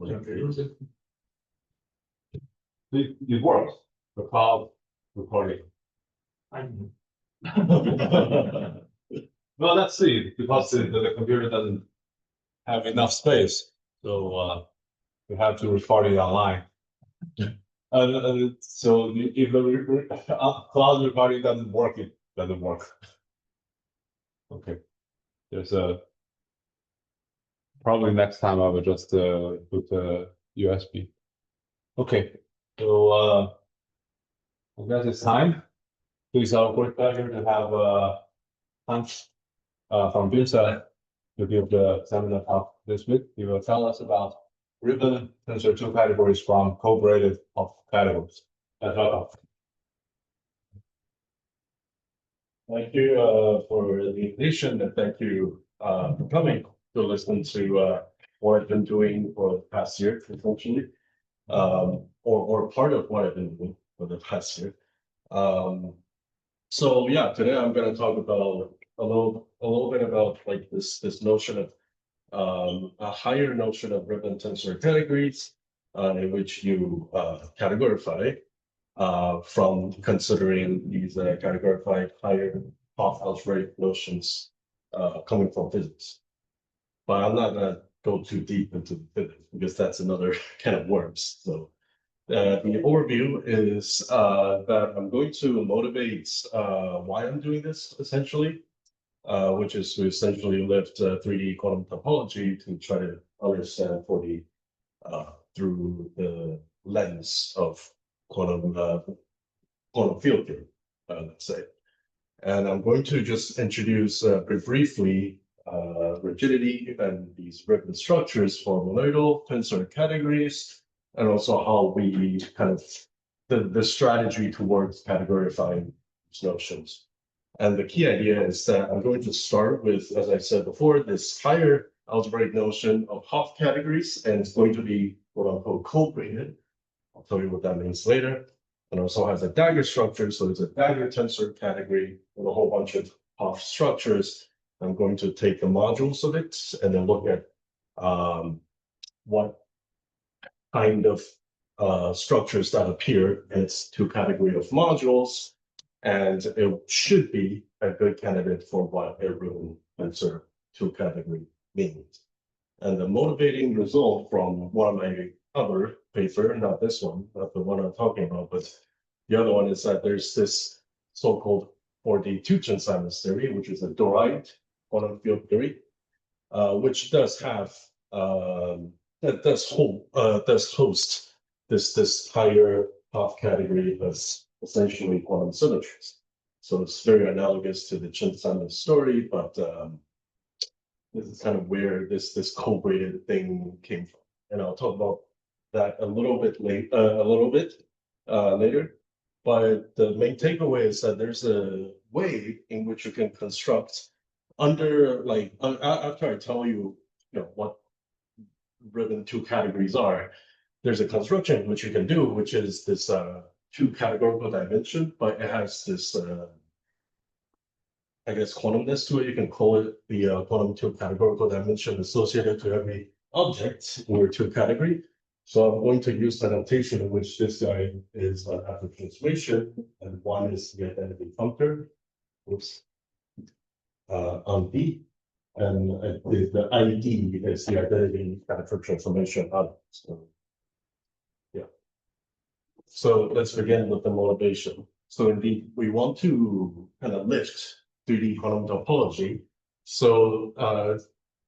It works. The cloud recording. Well, let's see, because the computer doesn't have enough space, so we have to record it online. So if the cloud recording doesn't work, it doesn't work. Okay, there's probably next time I will just put the USB. Okay, so I guess it's time. Please, our great pleasure to have Hans from BIMSA to give the seminar talk this week. He will tell us about ribbon tensor 2 categories from cobraided of categories. Welcome. Thank you for the invitation, and thank you for coming to listen to what I've been doing for the past year, essentially, or part of what I've been doing for the past year. So yeah, today I'm going to talk about a little bit about like this notion of a higher notion of ribbon tensor categories in which you categorify from considering these categorified higher Hopf algebraic notions coming from physics. But I'm not going to go too deep into physics because that's another kind of worms. So the overview is that I'm going to motivate why I'm doing this essentially, which is to essentially lift 3D quantum topology to try to understand 4D through the lens of quantum field theory, let's say. And I'm going to just introduce very briefly rigidity and these ribbon structures for monoidal tensor categories, and also how we kind of the strategy towards categorifying these notions. And the key idea is that I'm going to start with, as I said before, this higher algebraic notion of Hopf categories, and it's going to be quote unquote cobraided. I'll tell you what that means later. And also has a dagger structure, so it's a dagger tensor category with a whole bunch of Hopf structures. I'm going to take the modules of it and then look at what kind of structures that appear in its 2 category of modules. And it should be a good candidate for what a ribbon tensor 2 category means. And the motivating result from one of my other paper, not this one, not the one I'm talking about, but the other one is that there's this so-called 4D Tuchin Simons theory, which is a derived quantum field theory, which does have that does host this higher Hopf category as essentially quantum symmetries. So it's very analogous to the Chen story, but this is kind of where this cobraided thing came from, and I'll talk about that a little bit later. But the main takeaway is that there's a way in which you can construct under after I tell you, what ribbon 2 categories are. There's a construction which you can do, which is this 2 categorical dimension, but it has this I guess quantumness to it. You can call it the quantum 2 categorical dimension associated to every object in your 2 category. So I'm going to use the notation in which this guy is after transformation, and 1 is the identity functor. Oops. On B, and the ID is the identity after transformation on. So yeah. So let's begin with the motivation. So indeed, we want to kind of lift 3D quantum topology. So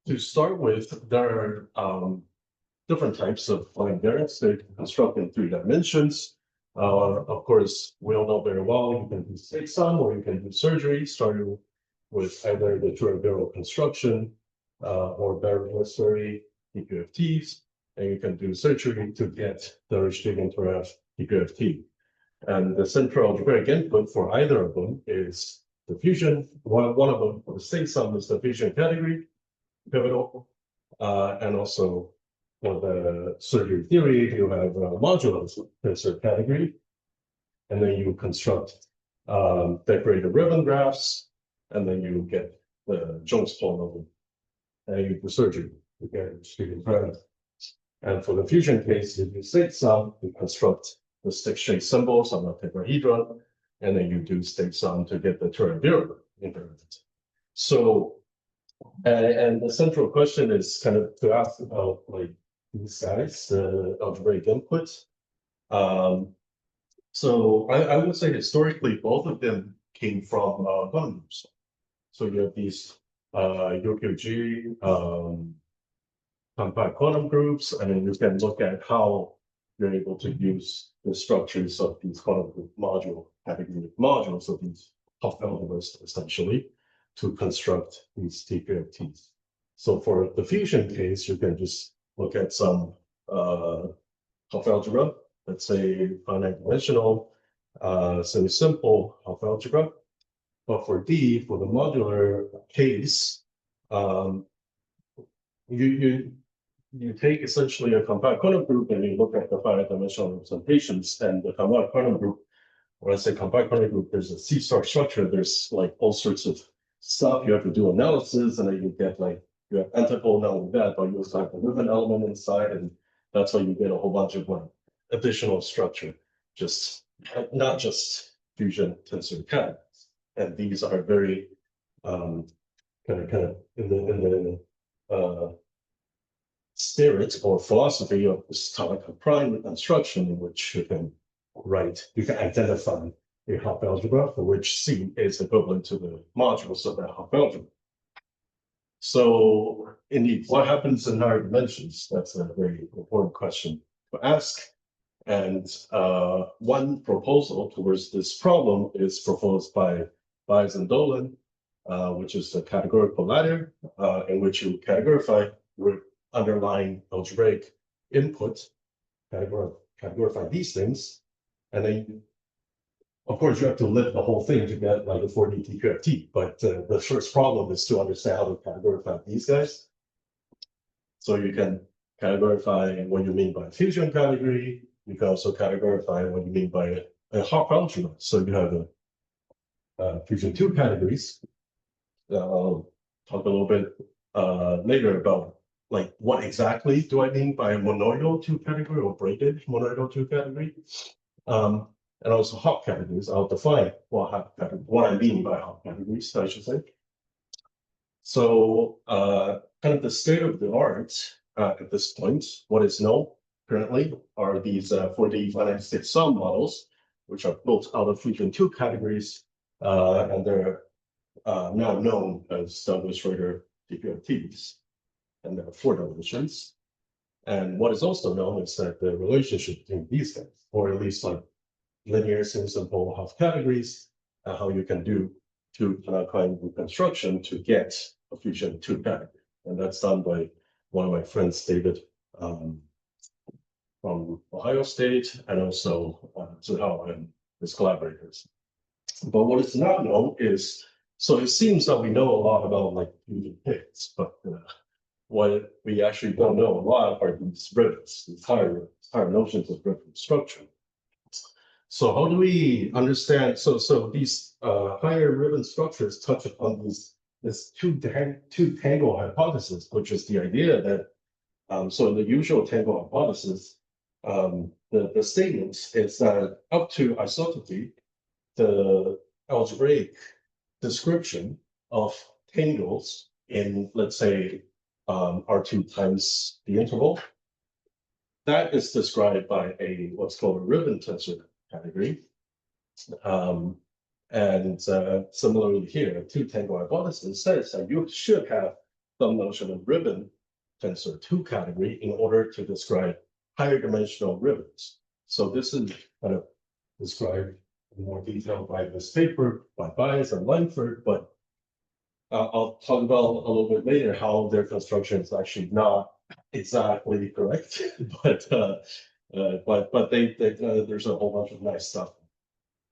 to start with, there are different types of invariants that you can construct in 3 dimensions. Of course, we all know very well you can do state sum or you can do surgery, starting with either the Turing construction or variance theory, TQFTs, and you can do surgery to get the Richtingen-Toraf TQFT. And the central algebraic input for either of them is the fusion. One of them for the state sum is the fusion category, pivotal, and also for the surgery theory, you have modulus tensor category, and then you construct decorated ribbon graphs, and then you get the Jones polynomial, and you do surgery to get student parameters. And for the fusion case, you do state sum, you construct the stick-shape symbols on the tetrahedron, and then you do state sum to get the Turing invariant. So, and the central question is kind of to ask about like these guys, the algebraic inputs. So I would say historically, both of them came from quantum groups. So you have these UQG compact quantum groups, and then you can look at how you're able to use the structures of these quantum group module category modules of these Hopf algebras essentially to construct these TQFTs. So for the fusion case, you can just look at some Hopf algebra, let's say finite dimensional, semi-simple Hopf algebra. But for D, for the modular case, you take essentially a compact quantum group and you look at the finite dimensional representations, and the compact quantum group, when I say compact quantum group, there's a C-star structure, there's like all sorts of stuff you have to do analysis, and then you get like, you have antipole, not only that, but you also have the ribbon element inside, and that's why you get a whole bunch of like additional structure, just not just fusion tensor categories. And these are very kind of in the spirit or philosophy of this topological prime reconstruction, in which you can identify a Hopf algebra for which C is equivalent to the modules of that Hopf algebra. So indeed, what happens in higher dimensions? That's a very important question to ask. And one proposal towards this problem is proposed by Bies and Dolan, which is the categorical ladder, in which you categorify with underlying algebraic input, categorify these things, and then, of course, you have to lift the whole thing to get like a 4D TQFT. But the first problem is to understand how to categorify these guys. So you can categorify what you mean by fusion category. You can also categorify what you mean by a Hopf algebra. So you have a fusion 2 categories. I'll talk a little bit later about like what exactly do I mean by a monoidal 2 category or braided monoidal 2 category. And also Hopf categories. I'll define what I mean by Hopf categories, I should say. So kind of the state of the art at this point, what is known currently are these 4D finite state sum models, which are built out of fusion 2 categories, and they're now known as Douglas-Schroeder TQFTs, and there are 4 dimensions. And what is also known is that the relationship between these guys, or at least like linear semi-simple Hopf categories, how you can do two kind reconstruction to get a fusion 2 category. And that's done by one of my friends, David, from Ohio State, and also Tsinghua and his collaborators. But what is not known is, so it seems that we know a lot about like fusion pits, but what we actually don't know a lot are these ribbons, these higher notions of ribbon structure. So how do we understand? So these higher ribbon structures touch upon this two tangle hypothesis, which is the idea that so in the usual tangle hypothesis, the statement is that up to isotopy, the algebraic description of tangles in, let's say, R2 times the interval, that is described by what's called a ribbon tensor category. And similarly here, two tangle hypothesis says that you should have some notion of ribbon tensor 2 category in order to describe higher dimensional ribbons. So this is kind of described in more detail by this paper by Bies and Langford, but I'll talk about a little bit later how their construction is actually not exactly correct, but there's a whole bunch of nice stuff.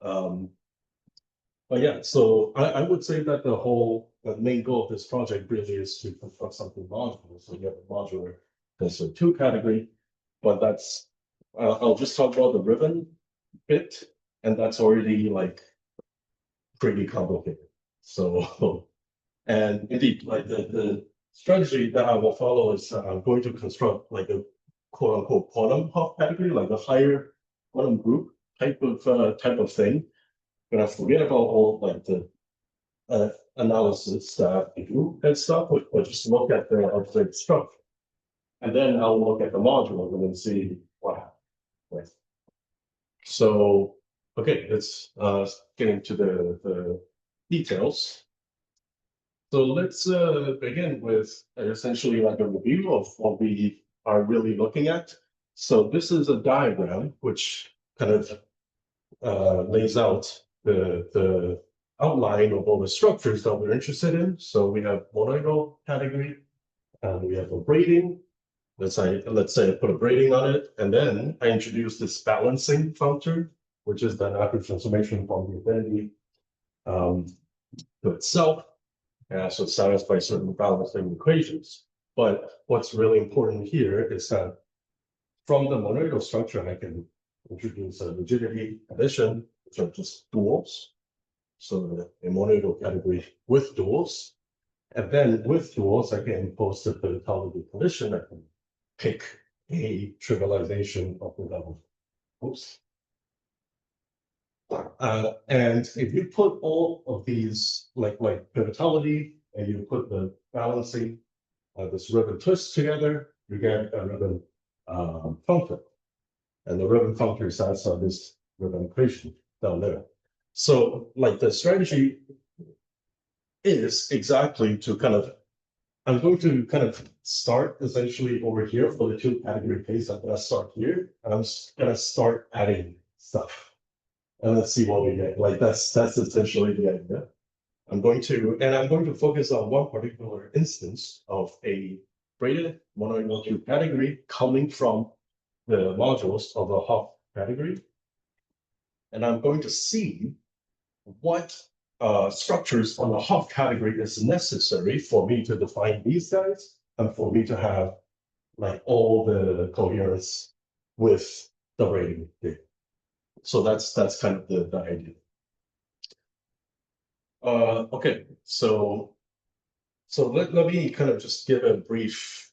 But yeah, so I would say that the main goal of this project really is to construct something modular. So you have a modular tensor 2 category, but that's I'll just talk about the ribbon bit, and that's already like pretty complicated. So and indeed, like the strategy that I will follow is I'm going to construct like a quote unquote quantum Hopf category, like a higher quantum group type of thing. I'm gonna forget about all like the analysis that I do and stuff, but just look at the algebraic structure. And then I'll look at the modules and then see what happens. Right. So, okay, let's get into the details. So let's begin with essentially like a review of what we are really looking at. So this is a diagram which kind of lays out the outline of all the structures that we're interested in. So we have monoidal category, and we have a braiding. Let's say I put a braiding on it, and then I introduce this balancing function, which is the natural transformation from the identity to itself. So it satisfies certain balancing equations. But what's really important here is that from the monoidal structure, I can introduce a rigidity addition, which are just duals. So a monoidal category with duals. And then with duals, I can impose the topological condition. I can pick a trivialization of the level. Oops. And if you put all of these, like pivotality, and you put the balancing, this ribbon twist together, you get a ribbon function. And the ribbon function satisfies this ribbon equation down there. So, like, the strategy is exactly to kind of, I'm going to kind of start essentially over here for the two category case. I'm going to start here, and I'm going to start adding stuff. And let's see what we get. Like that's essentially the idea. I'm going to focus on one particular instance of a braided monoidal cube category coming from the modules of the Hopf category. And I'm going to see what structures on the Hopf category is necessary for me to define these guys and for me to have like all the coherence with the braiding data. So that's kind of the idea. Okay, so let me kind of just give a brief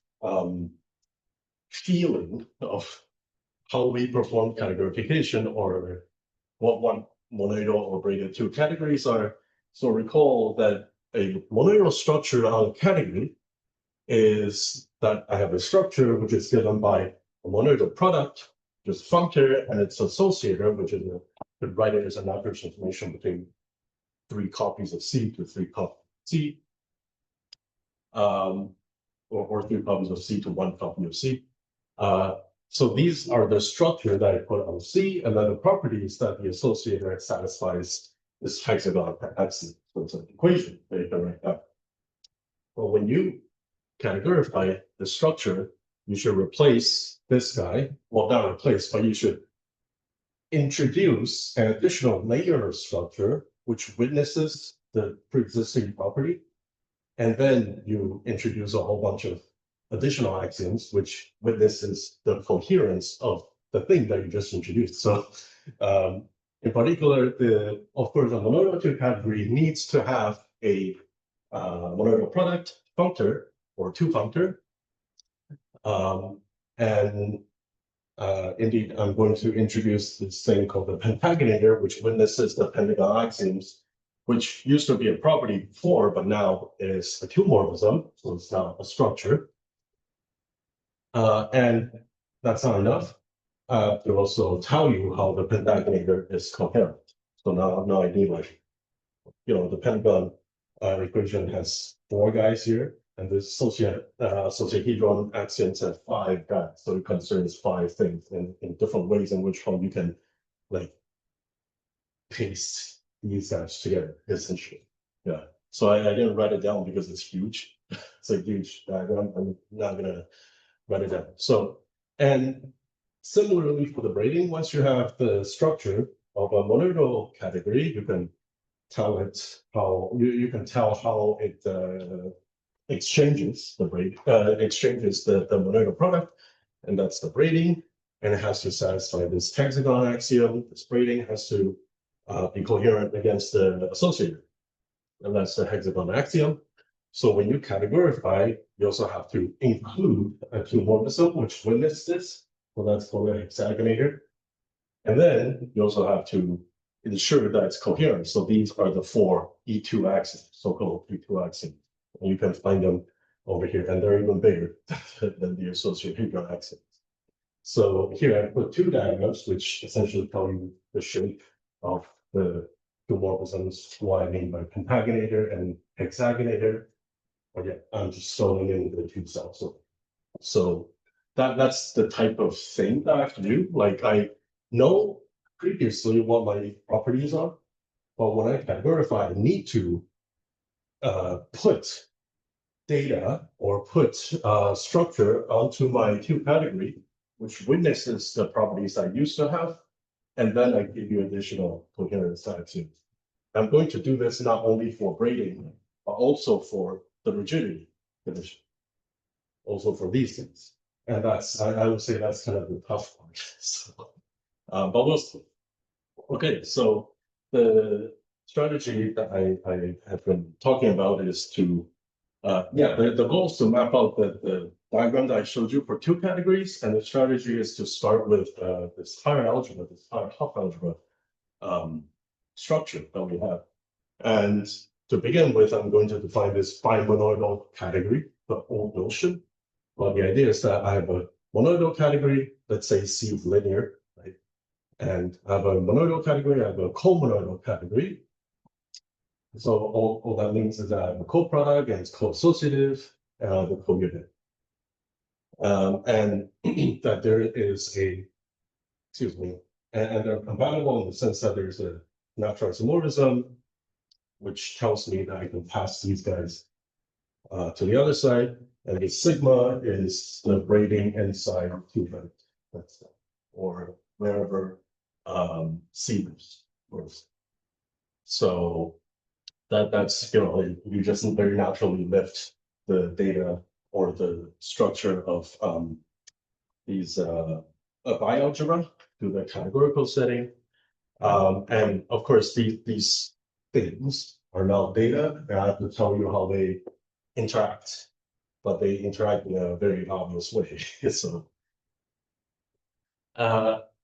feeling of how we perform categorification, or what one monoidal or braided two categories are. So recall that a monoidal structure on a category is that I have a structure which is given by a monoidal product, just functor, and its associator, which is could write it as a natural transformation between 3 copies of C to 3 copies of C, or 3 copies of C to 1 copy of C. So these are the structure that I put on C, and then the properties that the associator satisfies this hexagon axiom. So it's an equation that you can write down. Well, when you categorify the structure, you should replace this guy. Well, not replace, but you should introduce an additional layer of structure which witnesses the pre-existing property. And then you introduce a whole bunch of additional axioms which witnesses the coherence of the thing that you just introduced. So in particular, of course, a monoidal two category needs to have a monoidal product functor or two functor. Indeed, I'm going to introduce this thing called the pentagonator, which witnesses the pentagon axioms, which used to be a property before, but now it is a two-morphism, so it's now a structure. And that's not enough. To also tell you how the pentagonator is coherent. So now I need, like, the pentagon equation has 4 guys here, and the associahedron axioms have 5 guys. So it concerns 5 things in different ways in which how you can like paste these guys together, essentially. Yeah. So I didn't write it down because it's huge. It's a huge diagram. I'm not gonna write it down. So, and similarly for the braiding, once you have the structure of a monoidal category, you can tell it how you can tell how it exchanges the monoidal product, and that's the braiding, and it has to satisfy this hexagon axiom. This braiding has to be coherent against the associator, and that's the hexagon axiom. So when you categorify, you also have to include a two-morphism, which witness this. So that's called an hexagonator. And then you also have to ensure that it's coherent. So these are the four E2 axes, so-called E2 axes. And you can find them over here, and they're even bigger than the associated axes. So here I put two diagrams, which essentially tell you the shape of the two morphisms, what I mean by pentagonator and hexagonator. But yeah, I'm just throwing in the two cells. So that's the type of thing that I have to do. Like I know previously what my properties are, but when I categorify, I need to put data or put structure onto my two category, which witnesses the properties I used to have, and then I give you additional coherence axioms. I'm going to do this not only for braiding, but also for the rigidity condition, also for these things. And that's, I would say that's kind of the tough part. So, but we'll see. Okay, so the strategy that I have been talking about is to, the goal is to map out the diagram that I showed you for two categories, and the strategy is to start with this higher algebra, this higher Hopf algebra structure that we have. And to begin with, I'm going to define this bimonoidal category, the old notion. But the idea is that I have a monoidal category, let's say C of linear, right? And I have a monoidal category, I have a comonoidal category. So all that means is that I have a coproduct and it's co-associative and I have a commutative. And that there is a, and they're compatible in the sense that there's a natural isomorphism, which tells me that I can pass these guys to the other side. And the sigma is the braiding inside two vectors, or wherever C is. So that's, you just very naturally lift the data or the structure of these bialgebra to the categorical setting. And of course, these things are now data, and I have to tell you how they interact, but they interact in a very obvious way. So,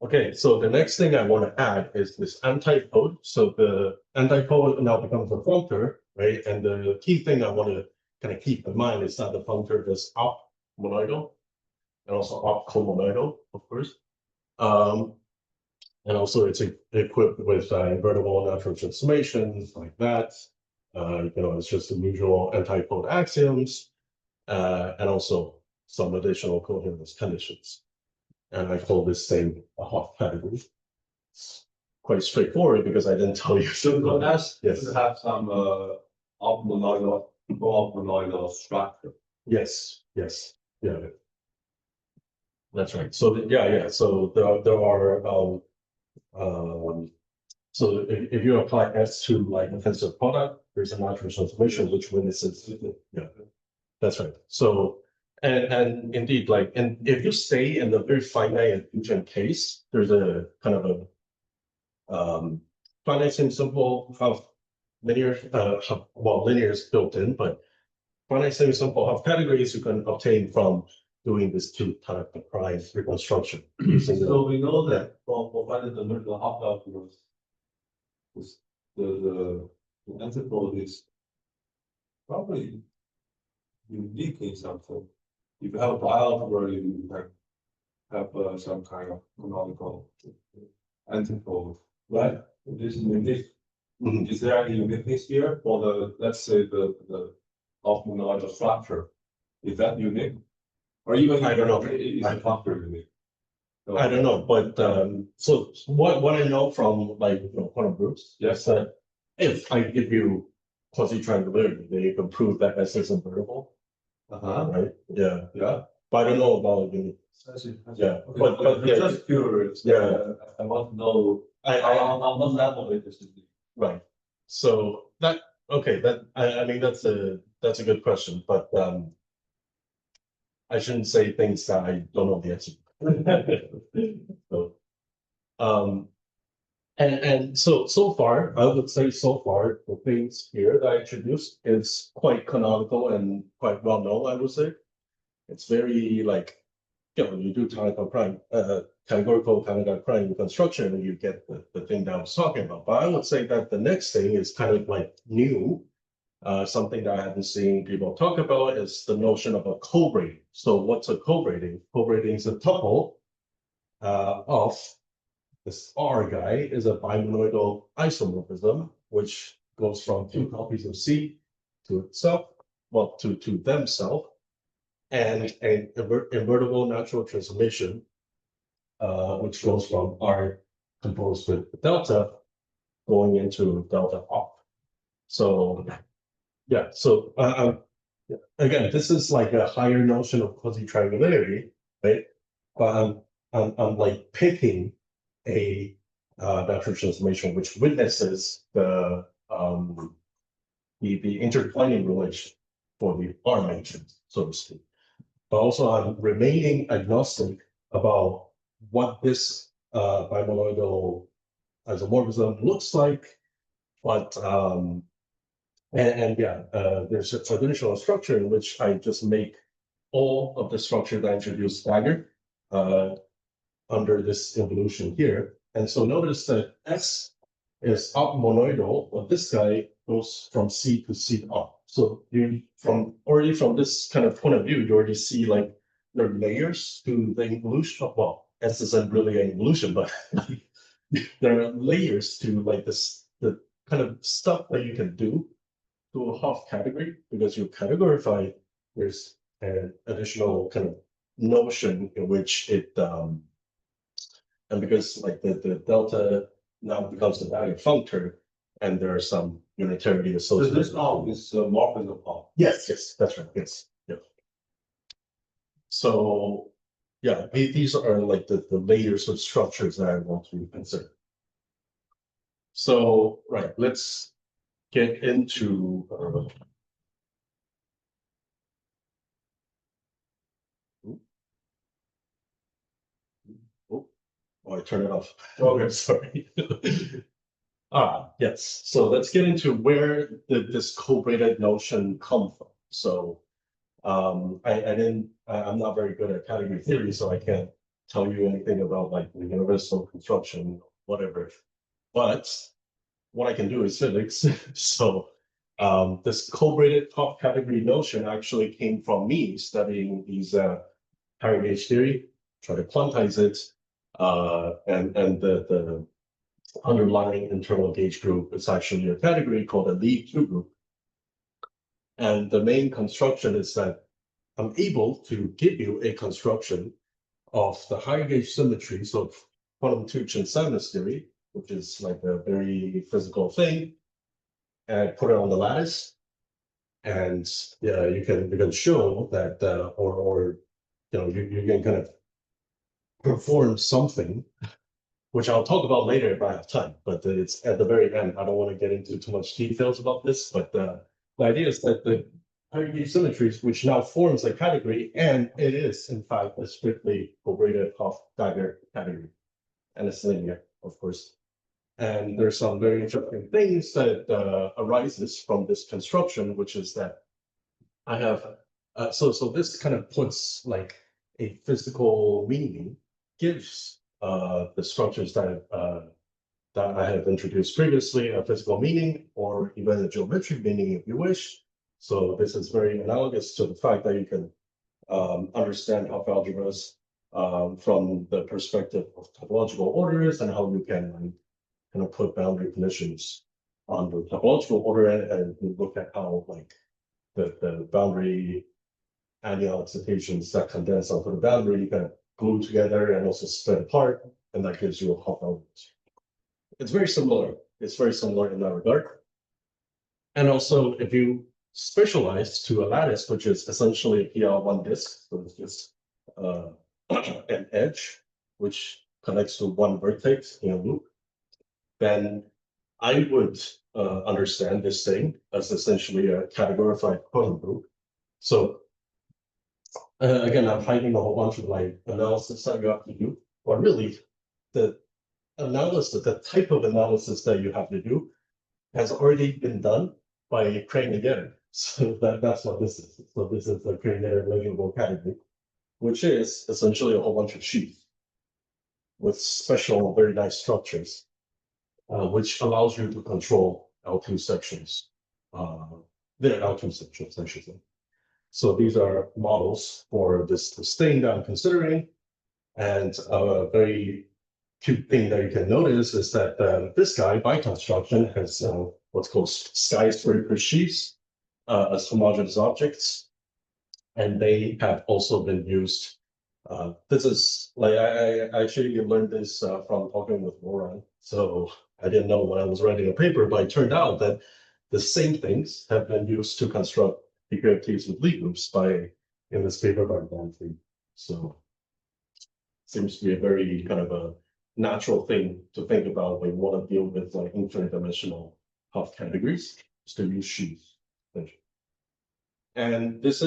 okay, so the next thing I want to add is this antipode. So the antipode now becomes a functor, right? And the key thing I want to kind of keep in mind is that the functor is op monoidal and also op comonoidal, of course. And also it's equipped with invertible natural transformations like that. It's just the usual antipode axioms, and also some additional coherence conditions. And I call this thing a Hopf category. It's quite straightforward because I didn't tell you. So that's Yes. to have some opmonoidal structure. Yes. Yeah. That's right. So yeah. So there are so if you apply S to like a tensor product, there's a natural transformation which witnesses. Yeah, that's right. So and indeed, and if you stay in the very finite inclusion case, there's a kind of a finite semi-simple of linear. Linear is built in, but finite semi-simple of categories you can obtain from doing this two-type prime reconstruction. So we know that for finding the numerical Hopf algebras, the antipode is probably unique in something. If you have a bialgebra, you have some kind of canonical antipode, right? This is unique. Mhm. Is there any uniqueness here for the, let's say, the opmonoidal structure? Is that unique? Or even I don't know. Is it Hopf unique? I don't know, but so what I know from quantum groups is that if I give you quasi-triangularity, then you can prove that S is invertible, right? Yeah. But I don't know about unique. Yeah, Okay, but I'm yeah, just curious. Yeah. I want to know on what level it is. right. So I mean that's a good question, but I shouldn't say things that I don't know the answer. So, And so far, I would say so far, the things here that I introduced is quite canonical and quite well known, I would say. It's very like, you do categorical prime, categorical prime construction, and you get the thing that I was talking about. But I would say that the next thing is kind of like new. Something that I haven't seen people talk about is the notion of a cobraiding. So what's a cobraiding? Cobraiding is a tuple of this R guy is a bimonoidal isomorphism, which goes from two copies of C to itself, well, to themselves, and an invertible natural transformation, which goes from R composed with delta going into delta off. So, yeah, so again, this is like a higher notion of quasi-triangularity, right? But I'm like picking a natural transformation which witnesses the intertwining relation for the R matrix, so to speak. But also I'm remaining agnostic about what this bimonoidal isomorphism looks like, but there's a traditional structure in which I just make all of the structure that I introduced dagger under this involution here. And so notice that S is up monoidal, but this guy goes from C to C up. So you already from this kind of point of view, you already see like there are layers to the involution. Well, S isn't really an involution, but there are layers to like this, the kind of stuff that you can do to a Hopf category, because you categorify, there's an additional kind of notion in which it and because like the delta now becomes the value functor, and there are some unitarity So associated. this now is a morphism of Hopf. Yes, that's right. Yes, yeah. So yeah, these are like the layers of structures that I want to consider. So right, let's get into I turn it off. Okay, sorry. Yes. So let's get into where did this cobraided notion come from. So I'm not very good at category theory, so I can't tell you anything about like the universal construction, whatever. But what I can do is physics. So this cobraided top category notion actually came from me studying these higher gauge theory, try to quantize it, and the underlying internal gauge group is actually a category called a lead Q group. And the main construction is that I'm able to give you a construction of the higher gauge symmetries of quantum two Chen-Simons theory, which is like a very physical thing, and put it on the lattice. And yeah, you can show that, or you can kind of perform something, which I'll talk about later if I have time, but it's at the very end. I don't want to get into too much details about this, but the idea is that the higher gauge symmetries, which now forms a category, and it is in fact a strictly cobraided Hopf dagger category, and it's linear, of course. And there's some very interesting things that arises from this construction, which is that I have so this kind of puts like a physical meaning, gives the structures that I have introduced previously a physical meaning, or even a geometric meaning if you wish. So this is very analogous to the fact that you can understand Hopf algebras from the perspective of topological orders, and how you can kind of put boundary conditions on the topological order, and look at how like the boundary annual excitations that condense onto the boundary, you can glue together and also split apart, and that gives you a Hopf algebra. It's very similar. It's very similar in that regard. And also, if you specialize to a lattice, which is essentially a PL1 disk, so it's just an edge which connects to one vertex in a loop, then I would understand this thing as essentially a categorified quantum group. So again, I'm hiding a whole bunch of like analysis that you have to do, but really the analysis, the type of analysis that you have to do has already been done by Crane again. So that's what this is. So this is the Crane eligible category, which is essentially a whole bunch of sheets with special, very nice structures, which allows you to control L2 sections. They're L2 sections, I should say. So these are models for this thing that I'm considering. And a very cute thing that you can notice is that this guy, by construction, has what's called skyscraper sheets as homogeneous objects. And they have also been used. This is like I actually learned this from talking with Warren. So I didn't know when I was writing a paper, but it turned out that the same things have been used to construct TQFTs with Lie groups in this paper by Banfi. So seems to be a very kind of a natural thing to think about when you want to deal with like infinite dimensional Hopf categories, is to use sheets. And this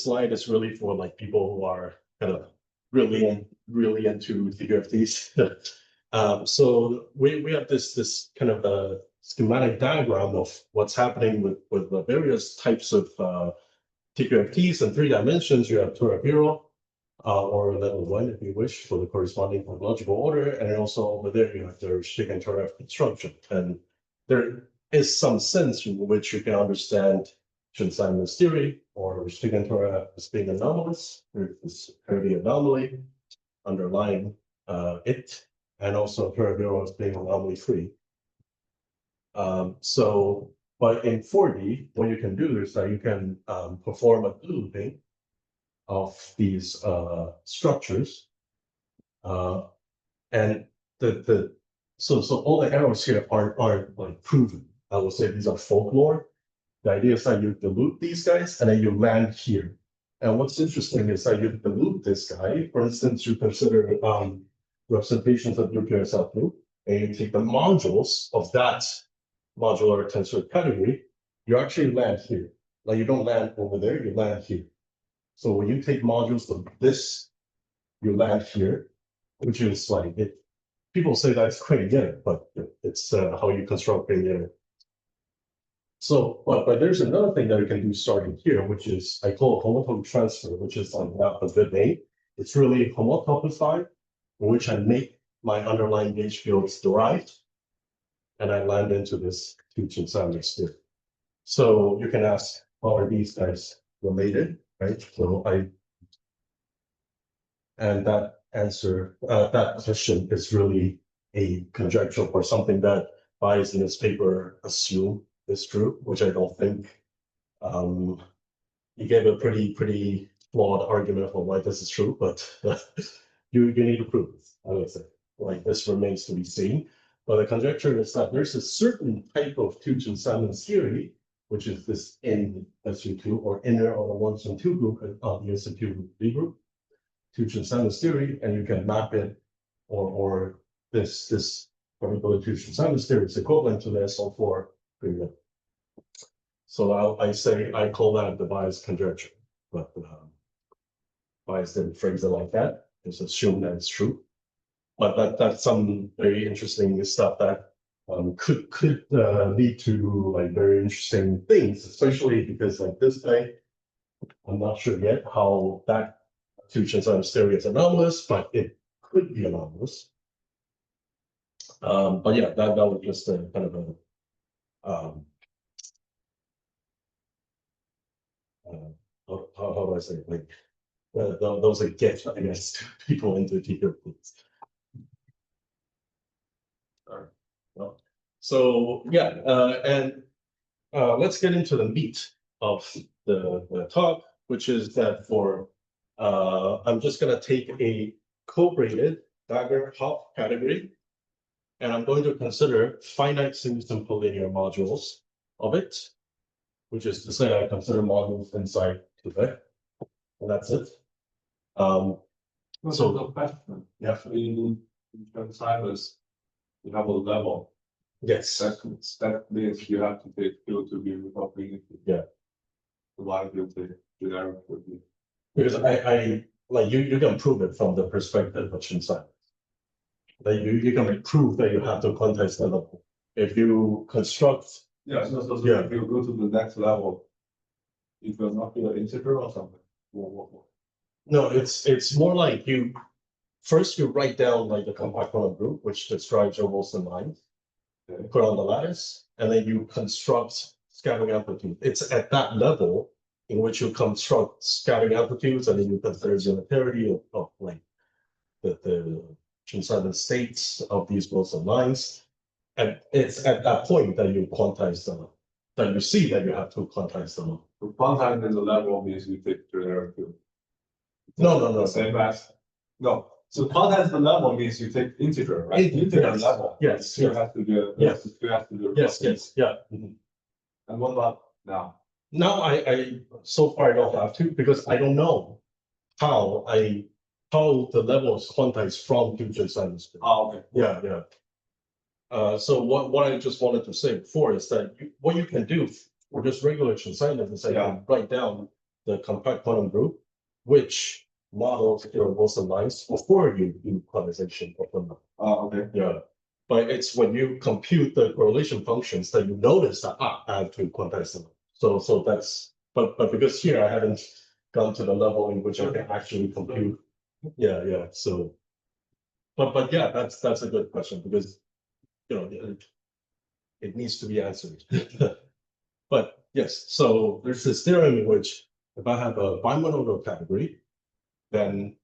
slide is really for like people who are kind of really into TQFTs. So we have this kind of a schematic diagram of what's happening with the various types of TQFTs in 3 dimensions. You have Turabiro, or level 1 if you wish, for the corresponding topological order, and then also over there you have the Stick-and-Toraf construction. And there is some sense in which you can understand Chen-Simon's theory or Stick-and-Toraf as being anomalous. There's this parity anomaly underlying it, and also Turabiro as being anomaly free. But in 4D, what you can do is that you can perform a looping of these structures, and so all the arrows here aren't like proven. I will say these are folklore. The idea is that you dilute these guys and then you land here. And what's interesting is that you dilute this guy. For instance, you consider representations of nuclear subgroup, and you take the modules of that modular tensor category. You actually land here. Like you don't land over there, you land here. So when you take modules of this, you land here, which is like it. People say that's Crane-Yetter, but it's how you construct Crane-Yetter. So, but there's another thing that you can do starting here, which is I call homotopy transfer, which is like not a good name. It's really homotopified, in which I make my underlying gauge fields derived, and I land into this Chen-Simon sphere. So you can ask, how are these guys related? Right, so and that answer, that question is really a conjecture for something that Bias in his paper assume is true, which I don't think. He gave a pretty flawed argument for why this is true, but you need to prove it, I would say. Like this remains to be seen. But the conjecture is that there's a certain type of Chen-Simon's theory, which is this in SU2 or inner on the 1 and 2 group of the SU2 B group, Chen-Simon's theory, and you can map it, or this particular Chen-Simon's theory is equivalent to the SL4 premium. So I call that the bias conjecture, but Bias didn't phrase it like that. Just assume that it's true. But that's some very interesting stuff that could lead to like very interesting things, especially because like this guy, I'm not sure yet how that Chen-Simon's theory is anomalous, but it could be anomalous. But yeah, that was just a kind of a how do I say it? Like those are gifts, I guess, to people into TQFTs. All right. Well, so yeah, and let's get into the meat of the talk, which is that for I'm just going to take a cobraided dagger Hopf category, and I'm going to consider finite simple linear modules of it, which is to say I consider modules inside today, and that's it. So the question, Yeah. in Chen-Simon's, you have a level. Yes. That means you have to take field to be recovering. Yeah. Why do you generic would be? Because I like you can prove it from the perspective of Chen-Simon. that you can prove that you have to quantize the level. If you construct, Yeah, so Yeah. if you go to the next level, it will not be an integer or something. no, it's more like you first you write down like the compact quantum group, which describes your Wilson lines, Okay. put on the lattice, and then you construct scattering amplitude. It's at that level in which you construct scattering amplitudes, and then you consider symmetry of like the Chen states of these Wilson lines. And it's at that point that you quantize them, that you see that you have to quantize them. So quantizing the level means you take the derivative. No. Same as, no, so quantize the level means you take integer, right? Integer, Integer level. Yes, You yes, have to do. Yes. You have to do. yes, yeah. Mhm. And what about now? Now I so far I don't have to because I don't know how the level is quantized from future sinus. Oh, okay. Yeah. So what I just wanted to say before is that what you can do for just regular sinus is that you can write down the compact quantum group, which models your Wilson lines before you do quantization of them. Oh, okay. Yeah. But it's when you compute the correlation functions that you notice that I have to quantize them. So that's but because here I haven't gone to the level in which I can actually compute. Yeah. So but yeah, that's a good question because it needs to be answered. But yes, so there's this theorem in which if I have a bimodal category, then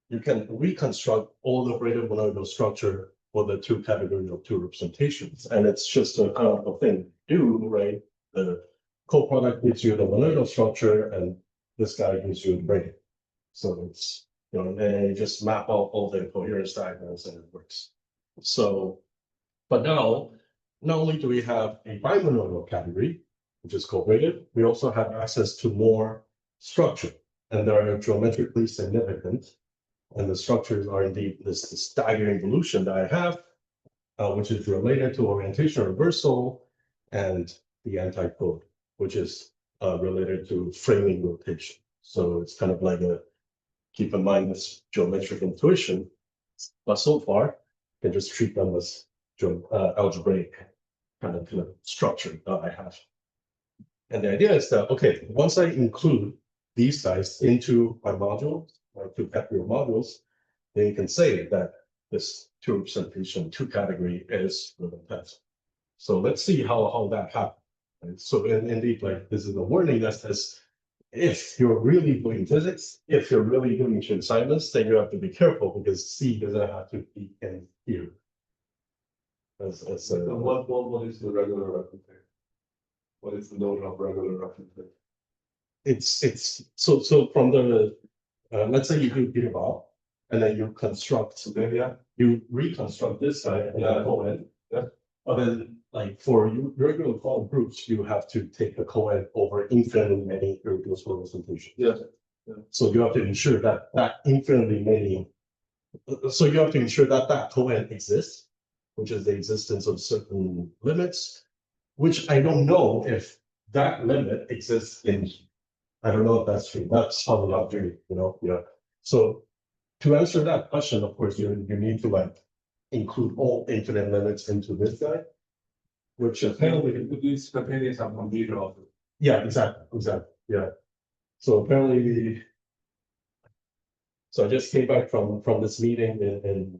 you can reconstruct all the braided monoidal structure for the two categories of two representations. And it's just a kind of a thing to do, right? The coproduct gives you the monoidal structure and this guy gives you the braiding. So it's, and you just map out all the coherence diagrams and it works. So, but now, not only do we have a bimonoidal category, which is cobraided, we also have access to more structure, and they are geometrically significant. And the structures are indeed this dagger involution that I have, which is related to orientation reversal, and the antipode, which is related to framing rotation. So it's kind of like keep in mind this geometric intuition, but so far, you can just treat them as algebraic kind of structure that I have. And the idea is that, okay, once I include these guys into my module, my two category modules, then you can say that this two representation, two category is ribbon tensor. So let's see how that happens. Right? So indeed, like this is a warning that says, if you're really doing physics, if you're really doing Shin-Simons, then you have to be careful because C doesn't have to be in here. So what is the regular representation? What is the notion of regular representation? It's so from the let's say you do Peterball and then you construct, Okay, yeah. you reconstruct this side and Yeah. coed. Yeah. But then like for regular quantum groups, you have to take the coed over infinitely many irregular representations. Yeah. So you have to ensure that infinitely many. So you have to ensure that coed exists, which is the existence of certain limits, which I don't know if that limit exists in. I don't know if that's true. That's how the object, yeah. So to answer that question, of course, you need to like include all infinite limits into this guy, which apparently These spontaneous are computer also. yeah, exactly, yeah. So apparently, so I just came back from this meeting in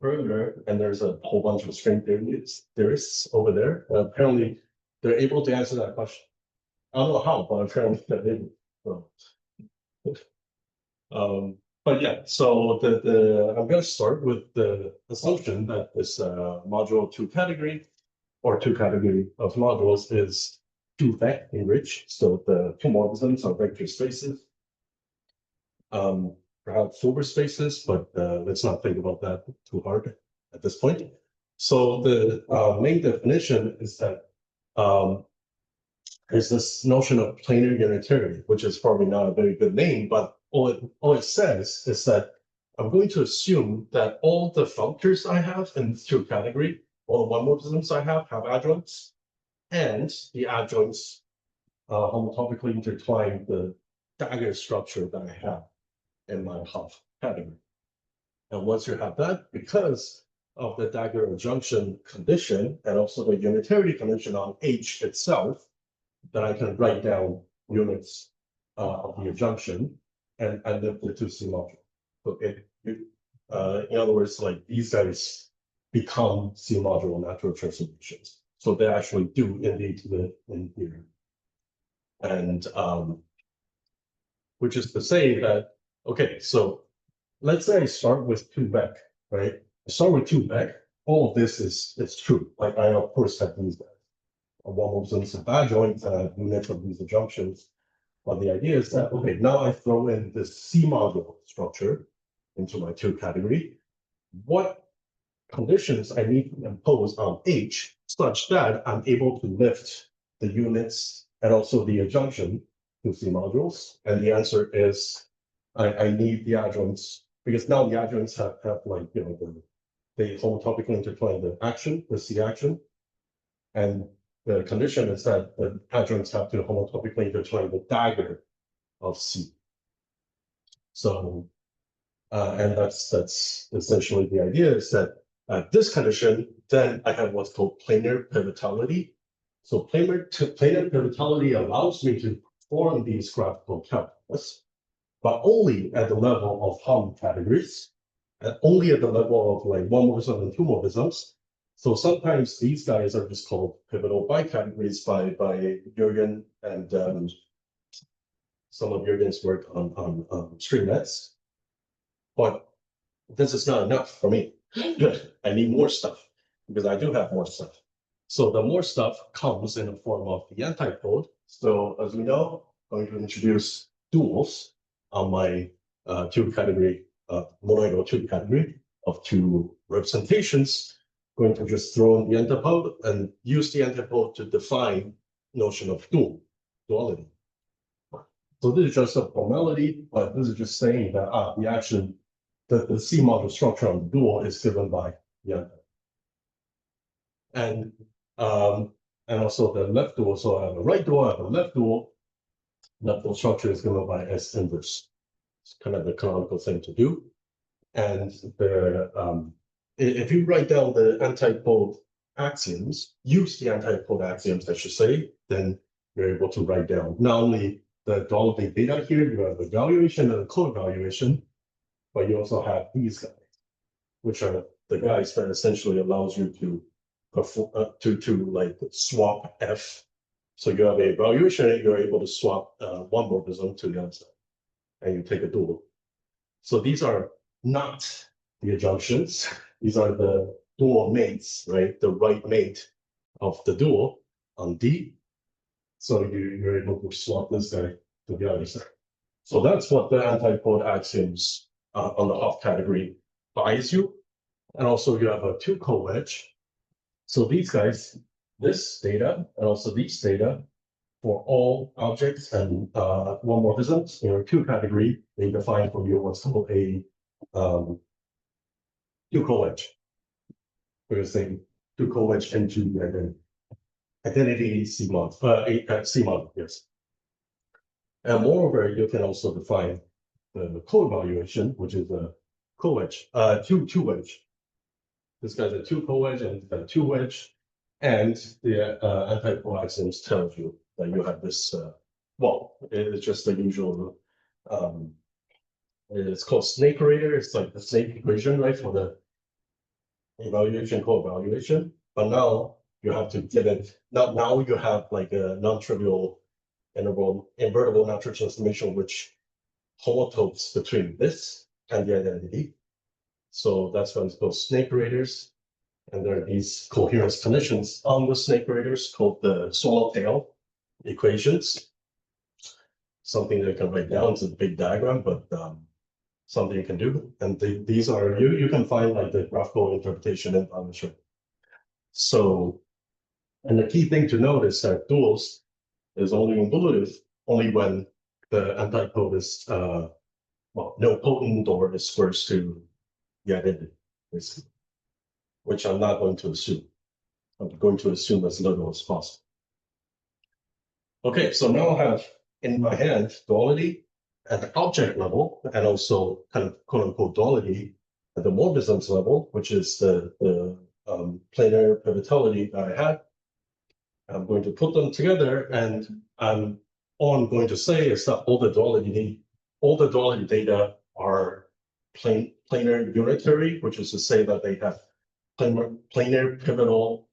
earlier, and there's a whole bunch of string theorists over there. Apparently, they're able to answer that question. I don't know how, but apparently they're able. So. But yeah, so I'm going to start with the assumption that this module two category or two category of modules is two vector enriched. So the two morphisms are vector spaces, perhaps super spaces, but let's not think about that too hard at this point. So the main definition is that there's this notion of planar unitarity, which is probably not a very good name, but all it says is that I'm going to assume that all the functors I have in this two category, all the one morphisms I have adjoints, and the adjoints homotopically intertwine the dagger structure that I have in my Hopf category. And once you have that, because of the dagger junction condition and also the unitarity condition on H itself, then I can write down units of the junction and lift it to C module. So in other words, like these guys become C module natural transformations. So they actually do indeed live in here. And which is to say that, okay, so let's say I start with 2 back, right? I start with 2 back. All of this is true. Like I of course have these guys. One of them is a adjoint unit of these junctions. But the idea is that, okay, now I throw in this C module structure into my 2 category. What conditions I need to impose on H such that I'm able to lift the units and also the adjunction to C modules? And the answer is I need the adjoints, because now the adjoints have like, you know, they homotopically intertwine the action, the C action. And the condition is that the adjoints have to homotopically intertwine the dagger of C. So, and that's essentially the idea, is that this condition, then I have what's called planar pivotality. So planar pivotality allows me to perform these graphical calculus, but only at the level of Hopf categories, and only at the level of like 1 morphism and 2 morphisms. So sometimes these guys are just called pivotal bicategories by Jürgen and some of Jürgen's work on string nets. But this is not enough for me. I need more stuff, because I do have more stuff. So the more stuff comes in the form of the antipode. So as we know, I'm going to introduce duals on my 2 category, monoidal 2 category of 2 representations. Going to just throw in the antipode and use the antipode to define notion of duality. So this is just a formality, but this is just saying that the action, the C module structure on the dual is given by the antipode. And also the left dual, so I have a right dual, I have a left dual. Left dual structure is given by S inverse. It's kind of the canonical thing to do. And if you write down the antipode axioms, use the antipode axioms, I should say, then you're able to write down not only the duality data here, you have the evaluation and the co-evaluation, but you also have these guys, which are the guys that essentially allows you to perform to like swap F. So you have a evaluation and you're able to swap one morphism to the other side, and you take a dual. So these are not the adjunctions. These are the dual mates, right? The right mate of the dual on D. So you're able to swap this guy to the other side. So that's what the antipode axioms on the Hopf category buys you. And also you have a 2 co-wedge. So these guys, this data and also these data for all objects and one morphisms in your 2 category, they define for you what's called a 2 co-wedge. Because they 2 co-wedge into identity C mod, C mod, yes. And moreover, you can also define the co-evaluation, which is a co-wedge, 2 wedge. This guy's a 2 co-wedge and a 2 wedge, and the antipode axioms tells you that you have this. Well, it's just the usual. It's called snake operator. It's like the snake equation, right, for the evaluation co-evaluation. But now you have to get it. Now you have like a non-trivial invertible natural transformation, which homotopes between this and the identity. So that's why it's called snake operators. And there are these coherence conditions on the snake operators called the swallowtail equations. Something that you can write down. It's a big diagram, but something you can do. And these are, you can find like the graphical interpretation in Symmetry. So, and the key thing to note is that duals is only involutive only when the antipode is well, no potent or is first to the identity, basically, which I'm not going to assume. I'm going to assume as little as possible. Okay, so now I have in my hand duality at the object level, and also kind of quote unquote duality at the morphisms level, which is the planar pivotality that I had. I'm going to put them together, and all I'm going to say is that all the duality data are planar unitary, which is to say that they have planar pivotal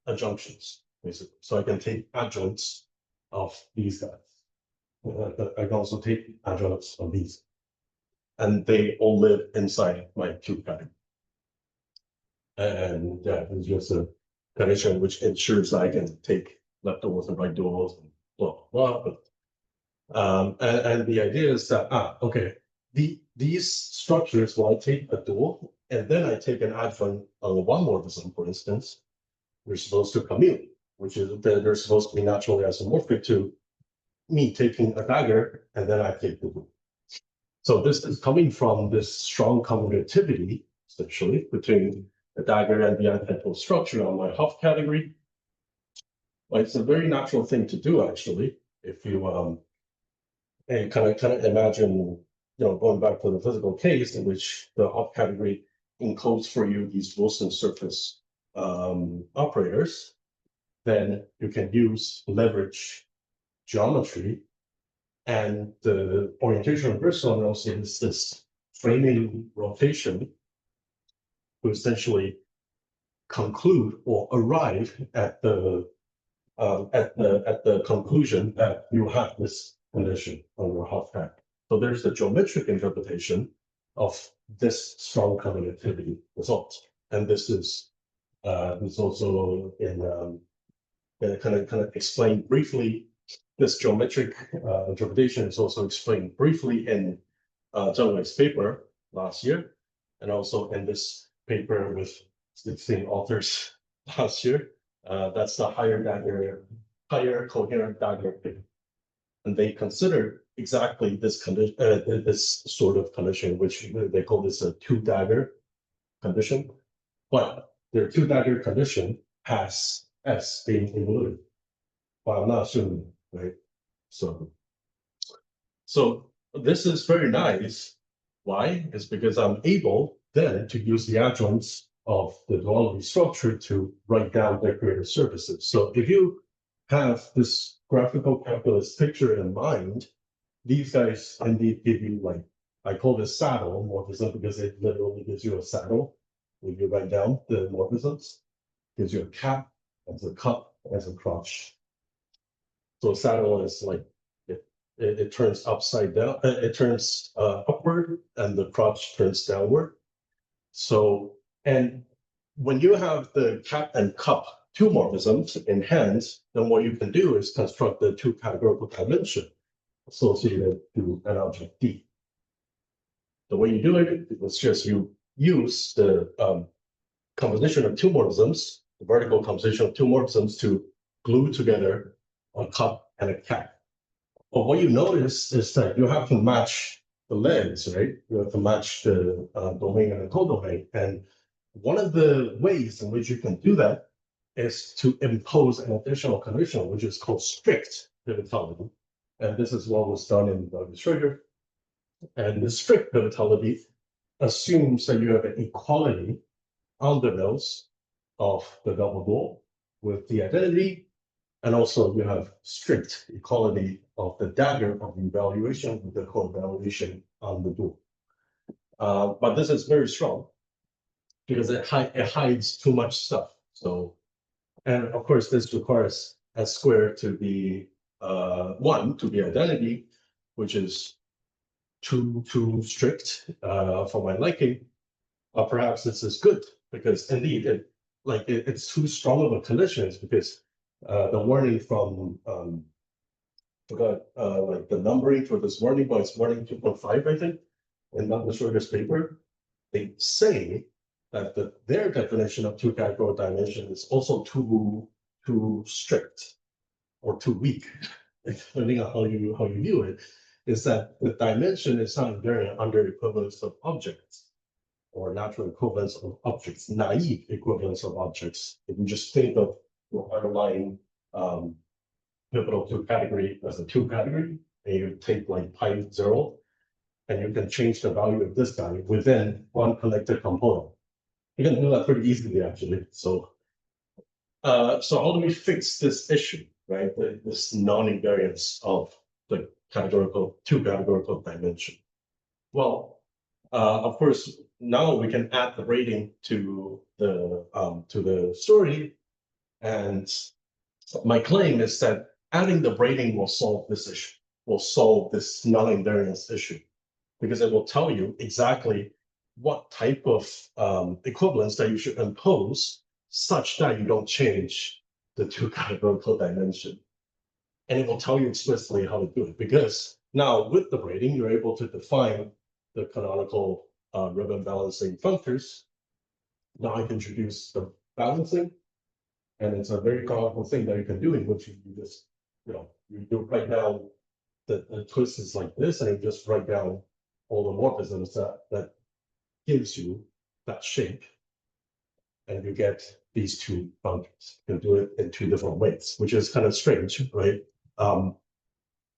adjunctions, basically. So I can take adjuncts of these guys. I can also take adjuncts of these, and they all live inside my tube category. And yeah, it's just a condition which ensures that I can take left duals and right duals and blah blah blah. And the idea is that okay, these structures, well, I take a dual and then I take an adjoint on one morphism, for instance, they're supposed to commute, which is that they're supposed to be naturally isomorphic to me taking a dagger and then I take the dual. So this is coming from this strong commutativity, essentially, between the dagger and the antithetical structure on my Hopf category. Well, it's a very natural thing to do, actually. If you and kind of imagine, going back to the physical case in which the Hopf category encodes for you these Wilson surface operators, then you can leverage geometry, and the orientation reversal analysis is this framing rotation to essentially conclude or arrive at the conclusion that you have this condition on your Hopf category. So there's the geometric interpretation of this strong commutativity result, and this is also in kind of explained briefly. This geometric interpretation is also explained briefly in Zheng Wei's paper last year, and also in this paper with 16 authors last year. That's the higher coherent dagger paper. And they considered exactly this condition, this sort of condition, which they call this a two-dagger condition. But their two-dagger condition has S being included. But I'm not assuming, right? So this is very nice. Why? It's because I'm able then to use the adjoints of the duality structure to write down decorated surfaces. So if you have this graphical calculus picture in mind, these guys indeed give you, like, I call this saddle morphism because it literally gives you a saddle. When you write down the morphisms, gives you a cap, as a cup, as a crotch. So saddle is like, it turns upside down, it turns upward, and the crotch turns downward. So, and when you have the cap and cup two morphisms in hand, then what you can do is construct the two categorical dimension associated to an object D. The way you do it is just you use the composition of two morphisms, the vertical composition of two morphisms, to glue together a cup and a cap. But what you notice is that you have to match the legs, right? You have to match the domain and the codomain. And one of the ways in which you can do that is to impose an additional condition, which is called strict pivotality. And this is what was done in the Schroeder. And the strict pivotality assumes that you have an equality on the nose of the double dual with the identity. And also you have strict equality of the dagger of the evaluation with the co-evaluation on the dual. But this is very strong because it hides too much stuff. So, and of course, this requires S squared to be 1 to be identity, which is too strict for my liking. Perhaps this is good because indeed it's too strong of a condition because the warning from forgot like the numbering for this warning, but it's warning 2.5, I think, in the Schroeder's paper. They say that their definition of two categorical dimension is also too strict or too weak, depending on how you view it. Is that the dimension is not invariant under equivalence of objects or natural equivalence of objects, naive equivalence of objects. If you just think of your underlying pivotal two category as a two category, and you take like pi 0, and you can change the value of this guy within one connected component. You can do that pretty easily, actually. So how do we fix this issue, right? This non-invariance of the two categorical dimension. Well, of course, now we can add the braiding to the story, and my claim is that adding the braiding will solve this issue, will solve this non-invariance issue, because it will tell you exactly what type of equivalence that you should impose such that you don't change the two categorical dimension. And it will tell you explicitly how to do it, because now with the braiding, you're able to define the canonical ribbon balancing functors. Now I can introduce the balancing, and it's a very canonical thing that you can do, in which you just, you write down the twist is like this, and you just write down all the morphisms that gives you that shape, and you get these two functors. You can do it in two different ways, which is kind of strange, right? But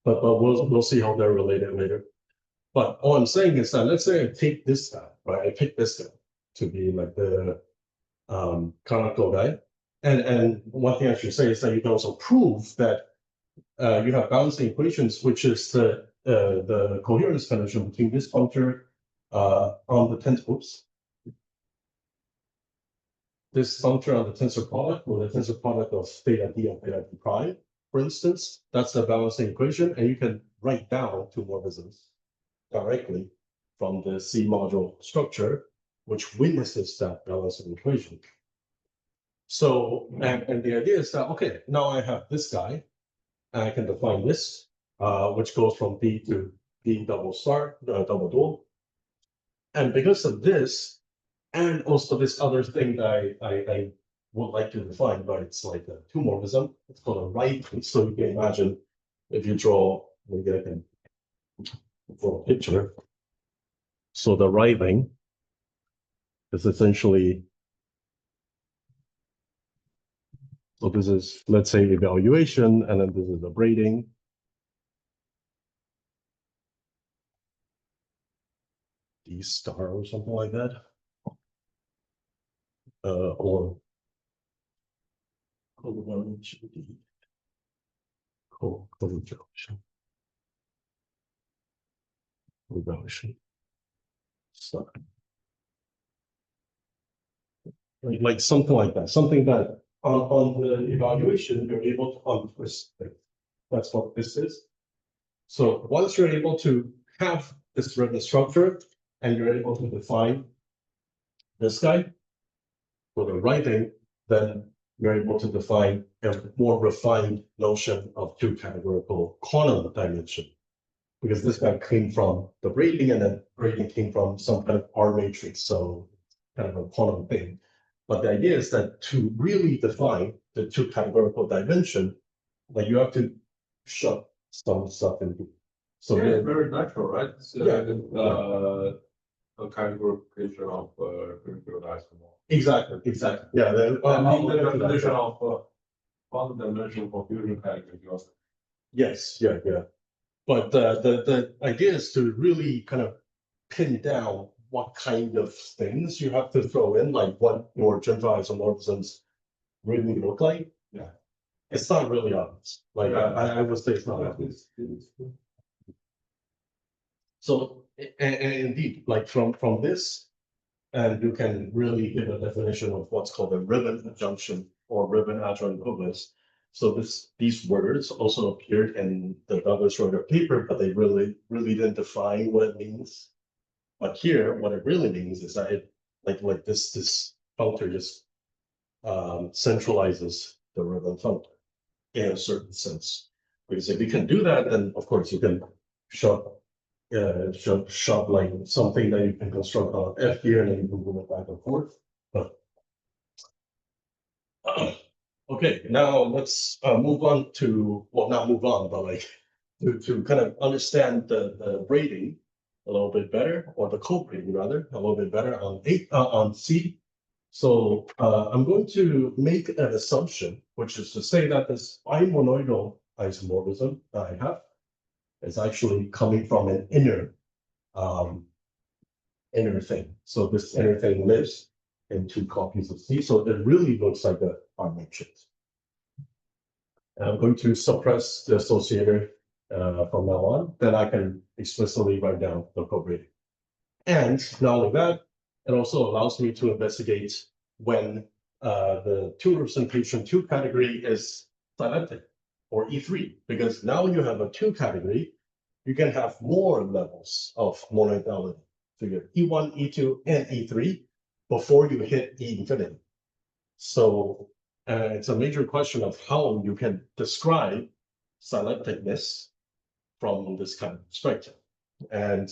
we'll see how they're related later. But all I'm saying is that, let's say I take this guy, right? I pick this guy to be like the canonical guy. And one thing I should say is that you can also prove that you have balancing equations, which is the coherence condition between this functor on the tensor. This functor on the tensor product, or the tensor product of theta d and theta d prime, for instance, that's the balancing equation, and you can write down two morphisms directly from the C module structure, which witnesses that balancing equation. So, and the idea is that, okay, now I have this guy, and I can define this, which goes from D to D double star, double dual. And because of this, and also this other thing that I would like to define, but it's like a two morphism, it's called a writing. So you can imagine if you draw, maybe I can draw a picture. So the writing is essentially, so this is, let's say, evaluation, and then this is the braiding. D star or something like that. Or co-evaluation D. Co-evaluation. Evaluation. So, like something like that. Something that on the evaluation you're able to untwist things. That's what this is. So once you're able to have this ribbon structure and you're able to define this guy for the writing, then you're able to define a more refined notion of two categorical quantum dimension. Because this guy came from the braiding, and then braiding came from some kind of R matrix, so kind of a quantum thing. But the idea is that to really define the two categorical dimension, like you have to shove some stuff in. So yeah, very natural, right? So, yeah. A categorification of dimension. Exactly. Yeah. The definition of quantum dimension for fusion category. Yes. Yeah. But the idea is to really kind of pin down what kind of things you have to throw in, like what your generalized isomorphisms really look like. Yeah. It's not really obvious. Like I would say it's not obvious. So and indeed, like from this, and you can really give a definition of what's called a ribbon adjunction or ribbon adjoint equivalence. So these words also appeared in the Douglas Schroeder paper, but they really didn't define what it means. But here, what it really means is that it like this functor just centralizes the ribbon functor in a certain sense. Because if you can do that, then of course you can shove like something that you can construct on F here, and then you can move it back and forth. But okay, now let's move on to, well, not move on, but like to kind of understand the braiding a little bit better, or the co-braiding rather, a little bit better on C. So I'm going to make an assumption, which is to say that this bimonoidal isomorphism that I have is actually coming from an inner inner thing. So this inner thing lives in 2 copies of C. So it really looks like a R matrix. And I'm going to suppress the associator from now on. Then I can explicitly write down the cobraiding. And not only that, it also allows me to investigate when the 2 representation 2 category is symplectic or E3, because now you have a 2 category, you can have more levels of monodality. So you have E1, E2, and E3 before you hit E infinity. So it's a major question of how you can describe symplecticness from this kind of perspective. And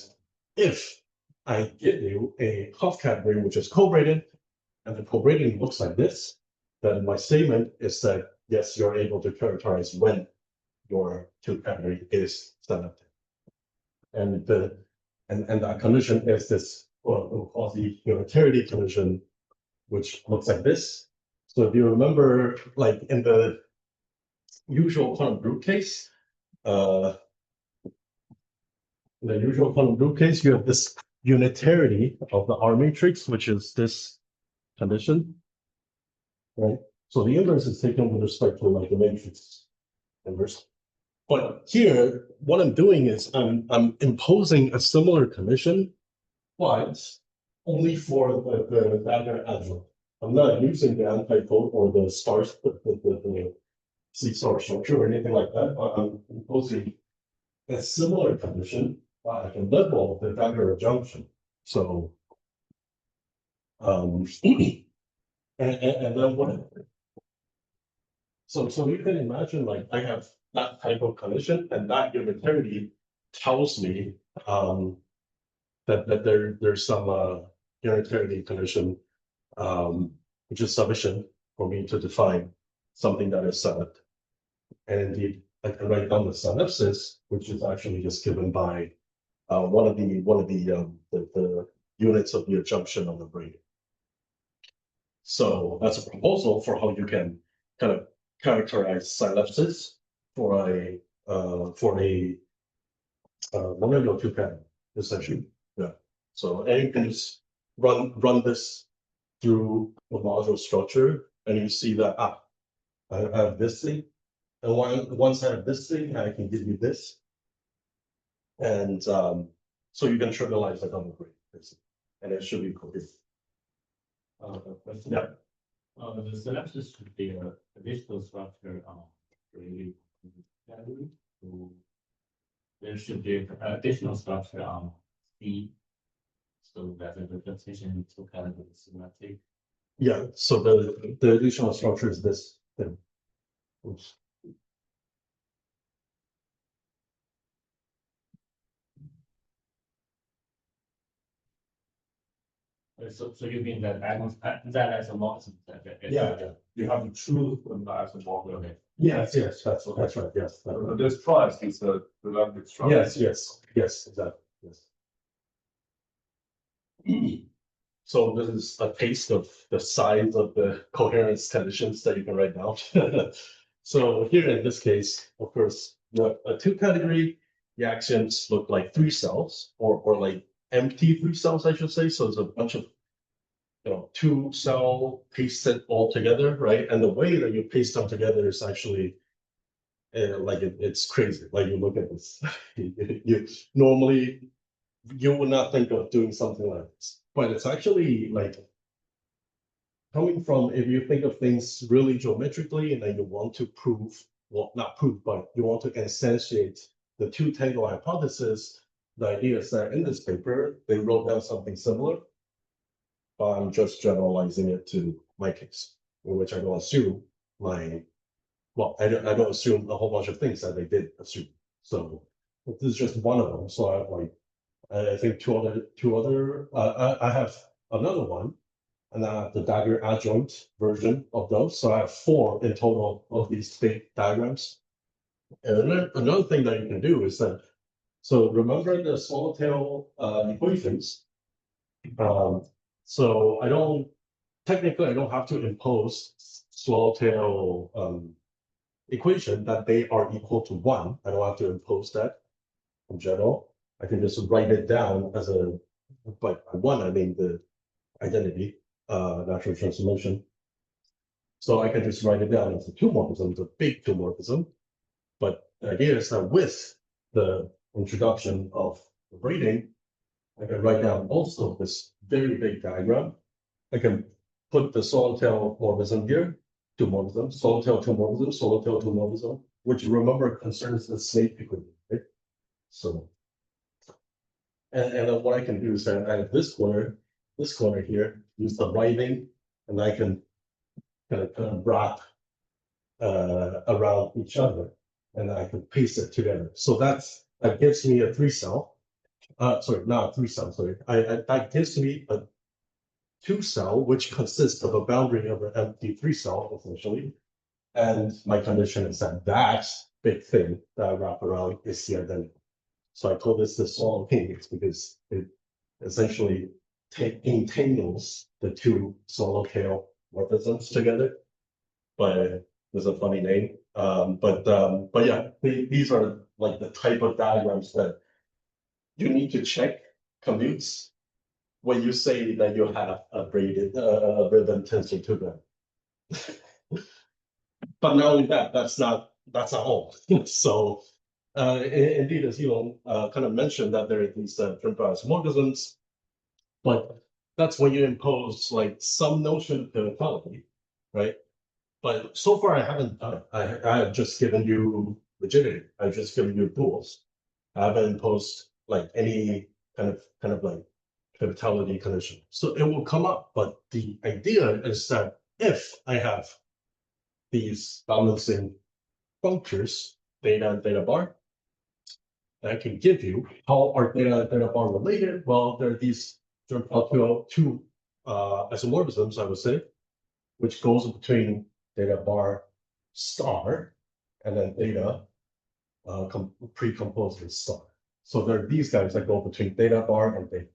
if I give you a Hopf category, which is cobraided, and the cobraiding looks like this, then my statement is that, yes, you're able to characterize when your 2 category is symplectic. And that condition is this quasi-unitarity condition, which looks like this. So if you remember, like in the usual quantum group case, you have this unitarity of the R matrix, which is this condition, right? So the inverse is taken with respect to like the matrix inverse. But here, what I'm doing is I'm imposing a similar condition, but only for the dagger adjoint. I'm not using the anti-fold or the stars, the C-star structure or anything like that. But I'm imposing a similar condition at the level of the dagger junction. So, and then what? So you can imagine, like, I have that type of condition, and that unitarity tells me that there's some unitarity condition, which is sufficient for me to define something that is symplectic. And indeed, I can write down the synapsis, which is actually just given by one of the units of the adjunction of the braiding. So that's a proposal for how you can kind of characterize synapses for a monomial 2 pattern, essentially. Yeah. So and you can just run this through the module structure, and you see that I have this thing, and once I have this thing, I can give you this, and so you can trivialize that on the grid, and it should be coherent. Yeah. The synapses should be a additional structure really category. So there should be an additional structure on C, so that the representation in 2 categories is symmetric. Yeah. So the additional structure is this thing. Oops. So you mean that that as a model? Yeah. You have to choose them as a model. Okay. Yes. That's right. Yes. This price is a dynamic structure. Yes. Exactly. Yes. So this is a taste of the size of the coherence conditions that you can write down. So here in this case, of course, a 2 category, the axioms look like 3 cells, or like empty 3 cells, I should say. So it's a bunch of 2 cell pasted all together, right? And the way that you paste them together is actually like it's crazy. Like you look at this, you normally you would not think of doing something like this, but it's actually like coming from, if you think of things really geometrically, and then you want to prove, well, not prove, but you want to instantiate the 2 tangle hypothesis. The idea is that in this paper, they wrote down something similar, but I'm just generalizing it to my case, in which I don't assume I don't assume a whole bunch of things that they did assume. So this is just one of them. So I have I think two other. I have another one, and I have the dagger adjoint version of those. So I have 4 in total of these big diagrams. And another thing that you can do is that, so remember the swallowtail equations. So I don't have to impose swallowtail equation that they are equal to 1. I don't have to impose that in general. I can just write it down as a, by one, I mean the identity, natural transformation. So I can just write it down as a two-morphism, it's a big two-morphism. But the idea is that with the introduction of the braiding, I can write down also this very big diagram. I can put the swallowtail morphism here, two morphisms, swallowtail two morphism, swallowtail two morphism, which remember concerns the snake equilibrium, right? So, and then what I can do is that I have this corner here, use the writing, and I can kind of wrap around each other, and I can paste it together. So that gives me a three cell. Sorry, not a three cell. Sorry, that gives me a two cell, which consists of a boundary of an empty three cell essentially. And my condition is that that big thing that I wrap around is the identity. So I call this the swallow king because it essentially entangles the two swallowtail morphisms together. But there's a funny name. But yeah, these are like the type of diagrams that you need to check commutes when you say that you have a braided ribbon tensor to them. But not only that, that's not all. So indeed, as you kind of mentioned, that there are these different isomorphisms, but that's when you impose like some notion of totality, right? But so far I haven't done it. I have just given you rigidity. I've just given you rules. I haven't imposed like any kind of like totality condition. So it will come up, but the idea is that if I have these balancing functors, theta and theta bar, I can give you how are theta and theta bar related. Well, there are these two isomorphisms, I would say, which goes between theta bar star and then theta pre-composed with star. So there are these guys that go between theta bar and theta.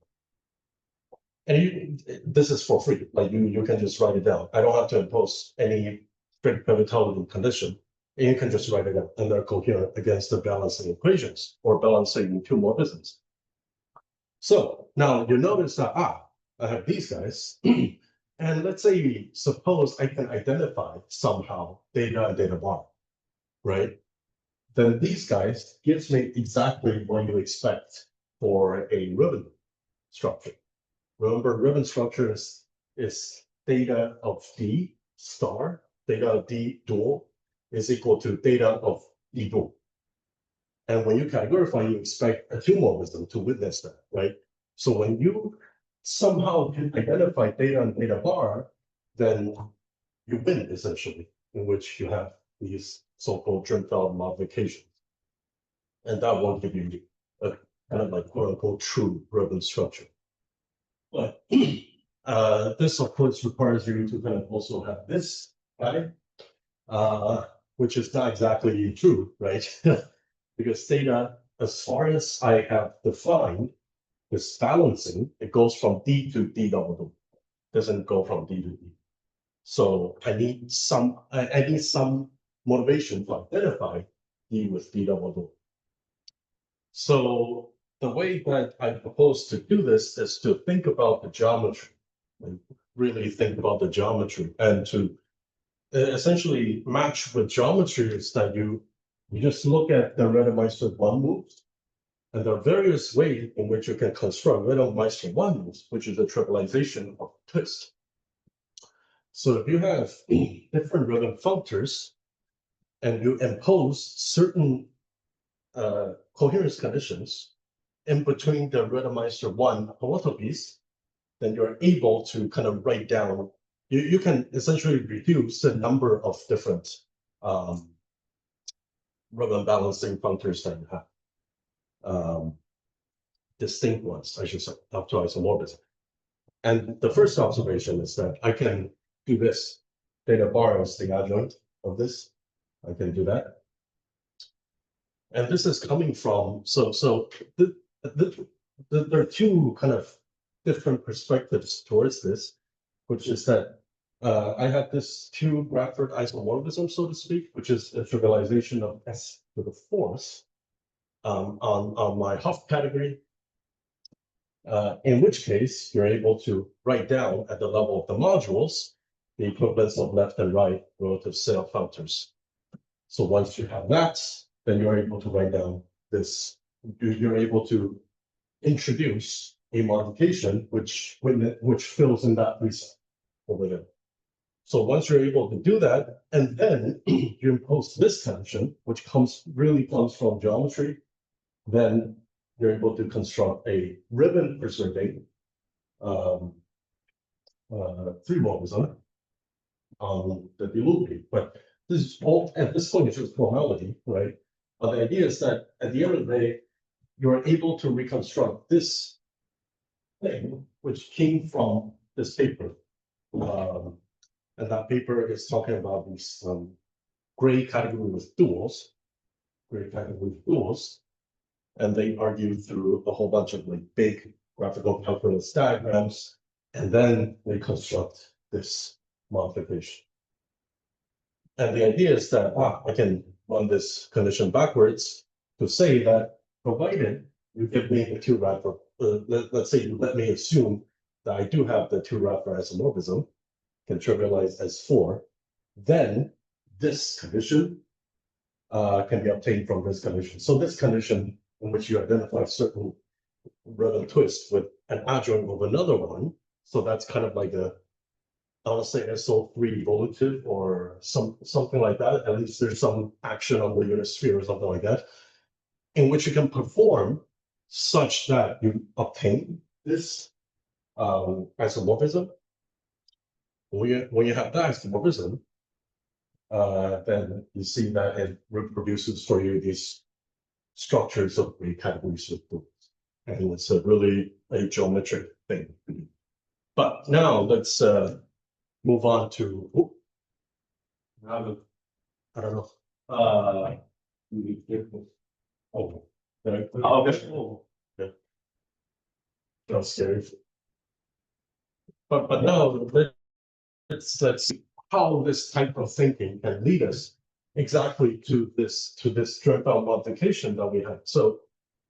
And this is for free, like you can just write it down. I don't have to impose any strict pivotality condition. And you can just write it down, and they're coherent against the balancing equations or balancing two morphisms. So now you notice that I have these guys, and let's say suppose I can identify somehow theta and theta bar, right? Then these guys gives me exactly what you expect for a ribbon structure. Remember, ribbon structure is theta of D star, theta of D dual is equal to theta of D dual. And when you categorify, you expect a two-morphism to witness that, right? So when you somehow can identify theta and theta bar, then you win essentially, in which you have these so-called Drinfeld modifications. And that will give you a kind of like quote unquote true ribbon structure. But this, of course, requires you to kind of also have this, right? Which is not exactly true, right? Because theta, as far as I have defined this balancing, it goes from D to D double double. Doesn't go from D to D. So I need some motivation to identify D with D double double. So the way that I propose to do this is to think about the geometry, like really think about the geometry, and to essentially match with geometry is that you just look at the Reidemeister one moves, and there are various ways in which you can construct Reidemeister one moves, which is a trivialization of twist. So if you have different ribbon functors and you impose certain coherence conditions in between the Reidemeister one homotopies, then you're able to kind of write down, you can essentially reduce the number of different ribbon balancing functors that you have. Distinct ones, I should say, up to isomorphism. And the first observation is that I can do this. Theta bar is the adjoint of this. I can do that. And this is coming from, there are two kind of different perspectives towards this, which is that I have this two Bradford isomorphism, so to speak, which is a trivialization of S to the fourth. on my Hopf category. In which case you're able to write down at the level of the modules the equivalence of left and right relative self filters. So once you have that, then you're able to write down this. You're able to introduce a modification which fills in that reset over there. So once you're able to do that, and then you impose this condition, which really comes from geometry, then you're able to construct a ribbon preserving three-morphism on the duality. But this is all at this point, it's just formality, right? But the idea is that at the end of the day, you're able to reconstruct this thing which came from this paper. And that paper is talking about these gray category with duals, and they argue through a whole bunch of like big graphical calculus diagrams, and then they construct this modification. And the idea is that I can run this condition backwards to say that provided you give me the two wrapper, let's say you let me assume that I do have the two wrapper isomorphism, can trivialize S4, then this condition can be obtained from this condition. So this condition in which you identify certain ribbon twist with an adjoint of another one, so that's kind of like a, I want to say SO3 evolutive or something like that. At least there's some action on the unit sphere or something like that, in which you can perform such that you obtain this isomorphism. When you have that isomorphism, then you see that it reproduces for you these structures of three categories of tools. And it's really a geometric thing. But now let's move on to, I don't know. Oh, yeah. That's scary. But now let's see how this type of thinking can lead us exactly to this dropout modification that we have. So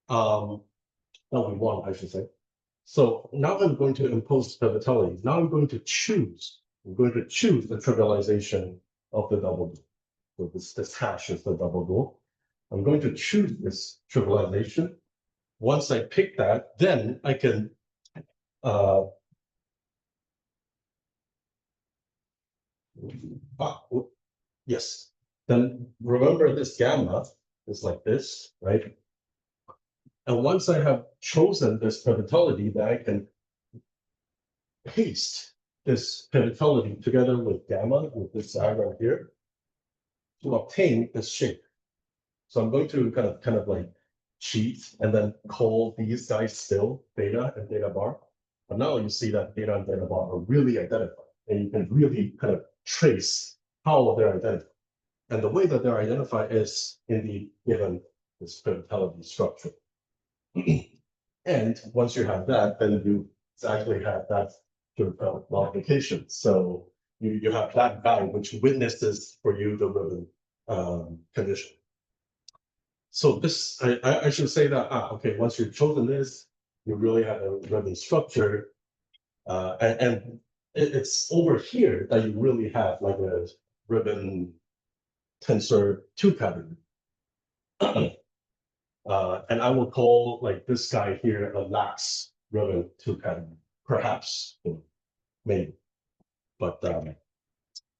that we want, I should say. So now I'm going to impose pivotality. Now I'm going to choose the trivialization of the double dual. So this hash is the double dual. I'm going to choose this trivialization. Once I pick that, then I can yes. Then remember this gamma is like this, right? And once I have chosen this pivotality, then I can paste this pivotality together with gamma, with this diagram here, to obtain this shape. So I'm going to kind of like cheat and then call these guys still beta and beta bar. But now you see that beta and beta bar are really identified, and you can really kind of trace how they're identified. And the way that they're identified is indeed given this pivotality structure. And once you have that, then you exactly have that modification. So you have that guy which witnesses for you the ribbon condition. So this, I should say that, okay, once you've chosen this, you really have a ribbon structure. And it's over here that you really have like a ribbon tensor 2 category. And I will call like this guy here a lax ribbon 2 category, perhaps, maybe. But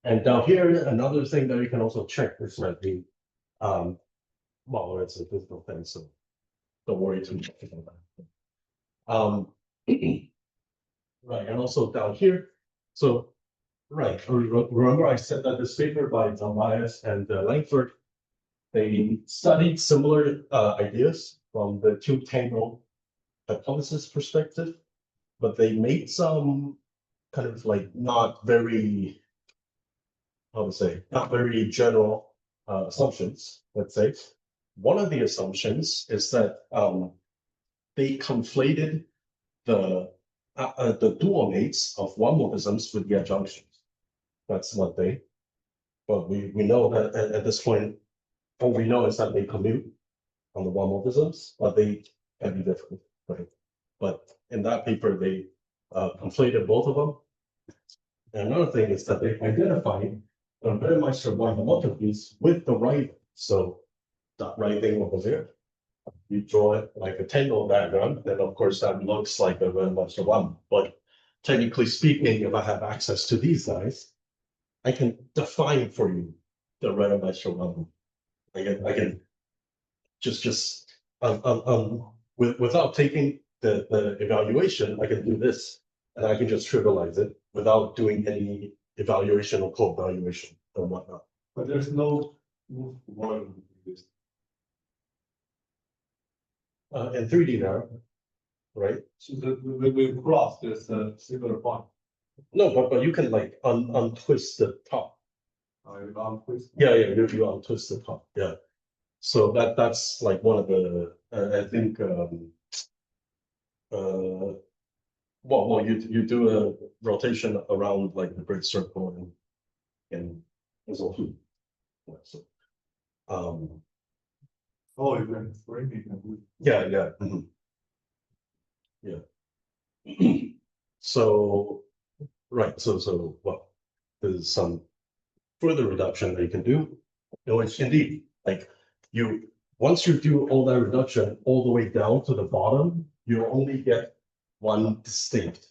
and down here, another thing that you can also check is like the well, it's a physical thing, so don't worry too much about that. Right, and also down here, so right, remember I said that this paper by Zambales and Langford, they studied similar ideas from the two tangle hypothesis perspective, but they made some kind of like not very, how to say, not very general assumptions, let's say. One of the assumptions is that they conflated the dual mates of one morphisms with the adjunctions. That's one thing. But we know that at this point, all we know is that they commute. on the one morphisms, but they can be different, right? But in that paper, they conflated both of them. And another thing is that they identified the Wedemeister one homotopes with the right. So that right thing over there, you draw it like a tangle diagram, then of course that looks like a Wedemeister one. But technically speaking, if I have access to these guys, I can define for you the Wedemeister one. I can just without taking the evaluation, I can do this, and I can just trivialize it without doing any evaluation or co-evaluation or whatnot. But there's no move one in this. In 3D now, right? So that when we cross, there's a similar point. No, but you can like untwist the top. Twist. Yeah, you untwist the top. Yeah. So that's like one of the I think well you do a rotation around like the great circle and so yeah, so Oh, you can frame it and yeah yeah. So right, so well, there's some further reduction that you can do, in which indeed, like once you do all that reduction all the way down to the bottom, you only get one distinct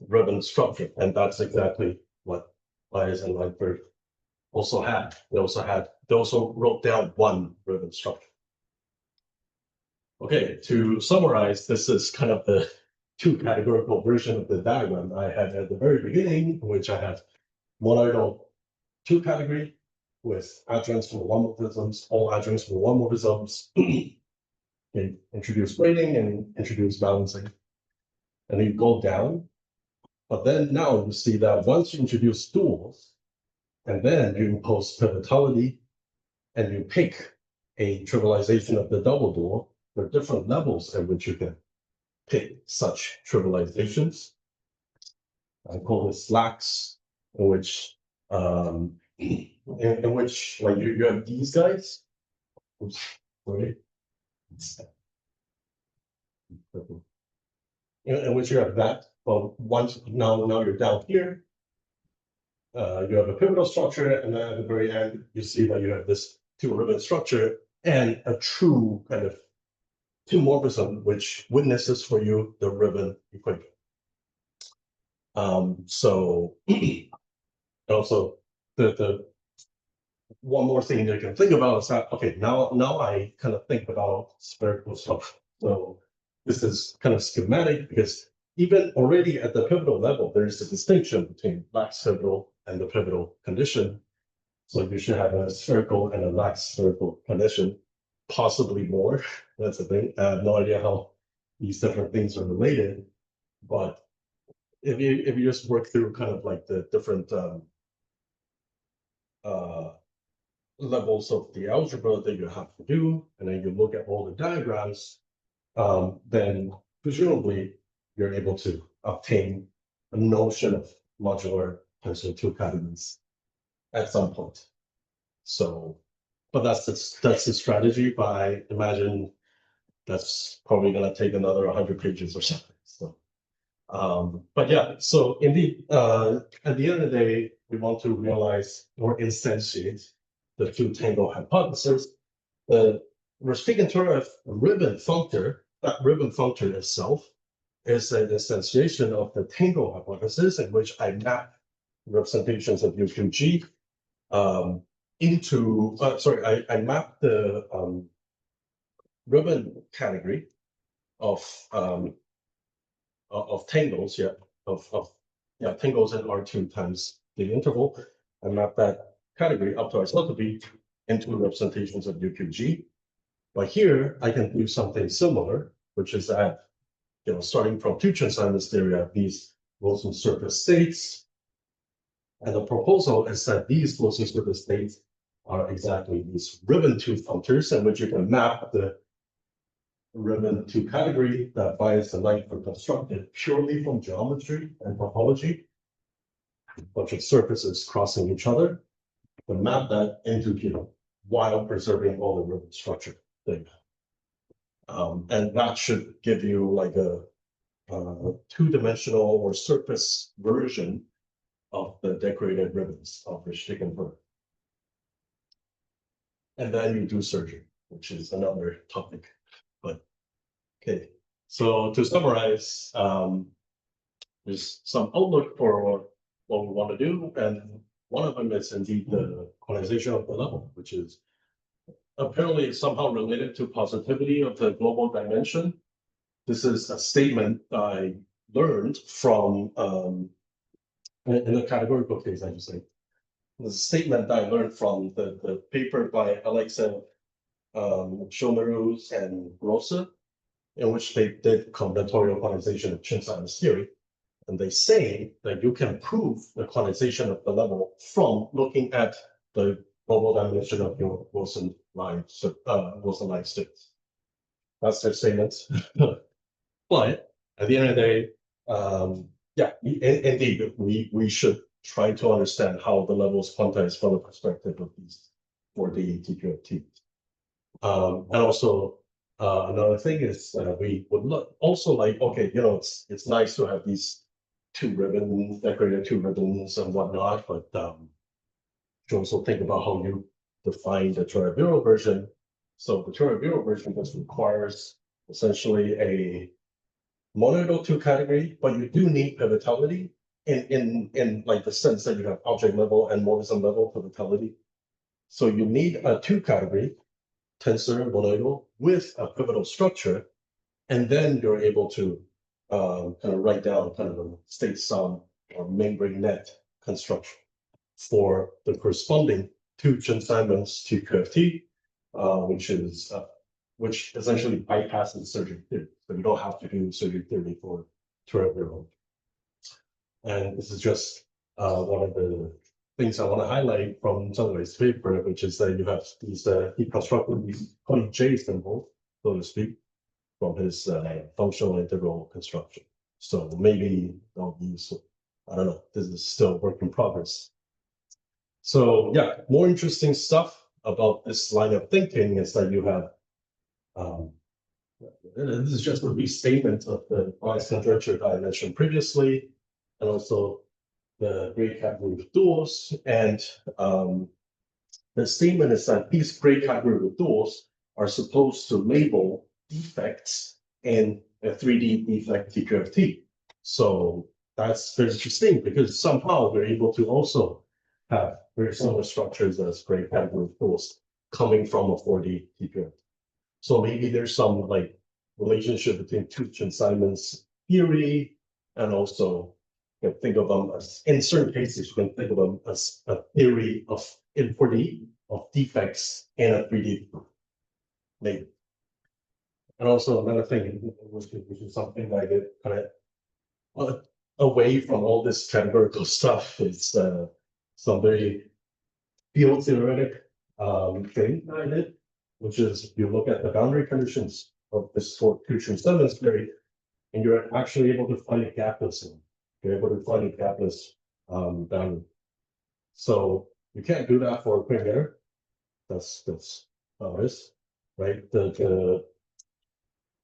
ribbon structure, and that's exactly what Myers and Lightberg also had. They also wrote down one ribbon structure. Okay, to summarize, this is kind of the two categorical version of the diagram I had at the very beginning, in which I have monoidal two category with adjoints for one morphisms, all adjoints for one morphisms, and introduce braiding and introduce balancing. And you go down, but then now you see that once you introduce duals, and then you impose pivotality, and you pick a trivialization of the double dual, there are different levels at which you can pick such trivializations. I call this lax, in which like you have these guys. Oops, sorry. In which you have that, but once now you're down here, you have a pivotal structure, and then at the very end, you see that you have this two ribbon structure and a true kind of two morphism, which witnesses for you the ribbon equation. So also the one more thing that you can think about is that, okay, now I kind of think about spherical structure. So this is kind of schematic because even already at the pivotal level, there's a distinction between lax pivotal and the pivotal condition. So you should have a spherical and a lax spherical condition, possibly more. That's the thing. I have no idea how these different things are related, but if you just work through kind of like the different levels of the algebra that you have to do, and then you look at all the diagrams, then presumably you're able to obtain a notion of modular tensor two categories at some point. So, but that's the strategy. But I imagine that's probably going to take another 100 pages or something. So, but yeah. So indeed, at the end of the day, we want to realize or instantiate the two tangle hypothesis. We're speaking to a ribbon functor. That ribbon functor itself is an instantiation of the tangle hypothesis, in which I map representations of UQG into. I map the ribbon category of tangles. Tangles in R2 times the interval. I map that category up to isotopy into representations of UQG. But here I can do something similar, which is that, starting from Chen-Simons theory, I have these Wilson surface states. And the proposal is that these Wilson surface states are exactly these ribbon two functors, in which you can map the ribbon two category that Bias and Lightberg constructed purely from geometry and topology. A bunch of surfaces crossing each other, to map that into while preserving all the ribbon structure thing. And that should give you like a two-dimensional or surface version of the decorated ribbons of which they convert. And then you do surgery, which is another topic. But okay, so to summarize, there's some outlook for what we want to do, and one of them is indeed the quantization of the level, which is apparently somehow related to positivity of the global dimension. This is a statement I learned from in the categorical case, I should say. It's a statement that I learned from the paper by Alexa Shomerus and Rosa, in which they did combinatorial quantization of Chen-Simon's theory. And they say that you can prove the quantization of the level from looking at the global dimension of your Wilson line states. That's their statement. But at the end of the day, yeah, indeed, we should try to understand how the levels quantize from the perspective of these 4D TQFTs. And also, another thing is we would also like, okay, you know, it's nice to have these two ribbons, decorated two ribbons and whatnot, but you also think about how you define the Turing version. So the Turing version just requires essentially a monoidal two category, but you do need pivotality in like the sense that you have object level and modism level pivotality. So you need a two category tensor monoidal with a pivotal structure, and then you're able to kind of write down kind of a state sum or membrane net construction for the corresponding two Chen-Simon's TQFT, which essentially bypasses surgery theory. So you don't have to do surgery theory for Turing. And this is just one of the things I want to highlight from Zhengwei's paper, which is that you have these he constructed these point J symbols, so to speak, from his functional integral construction. So maybe that'll be useful. I don't know. This is still work in progress. So yeah, more interesting stuff about this line of thinking is that you have this is just a restatement of the bias conjecture that I mentioned previously, and also the gray category of duals. And the statement is that these gray category of duals are supposed to label defects in a 3D defect TQFT. So that's very interesting because somehow we're able to also have very similar structures as gray category of duals coming from a 4D TQFT. So maybe there's some like relationship between Tuch and Simon's theory, and also you can think of them as, in certain cases, you can think of them as a theory of in 4D of defects in a 3D maybe. And also another thing, which is something that I get kind of away from all this categorical stuff, is some very field theoretic thing that I did, which is you look at the boundary conditions of this Chen-Simon's theory, and you're actually able to find a gapless one. You're able to find a gapless boundary. So you can't do that for a quick error. That's how it is, right?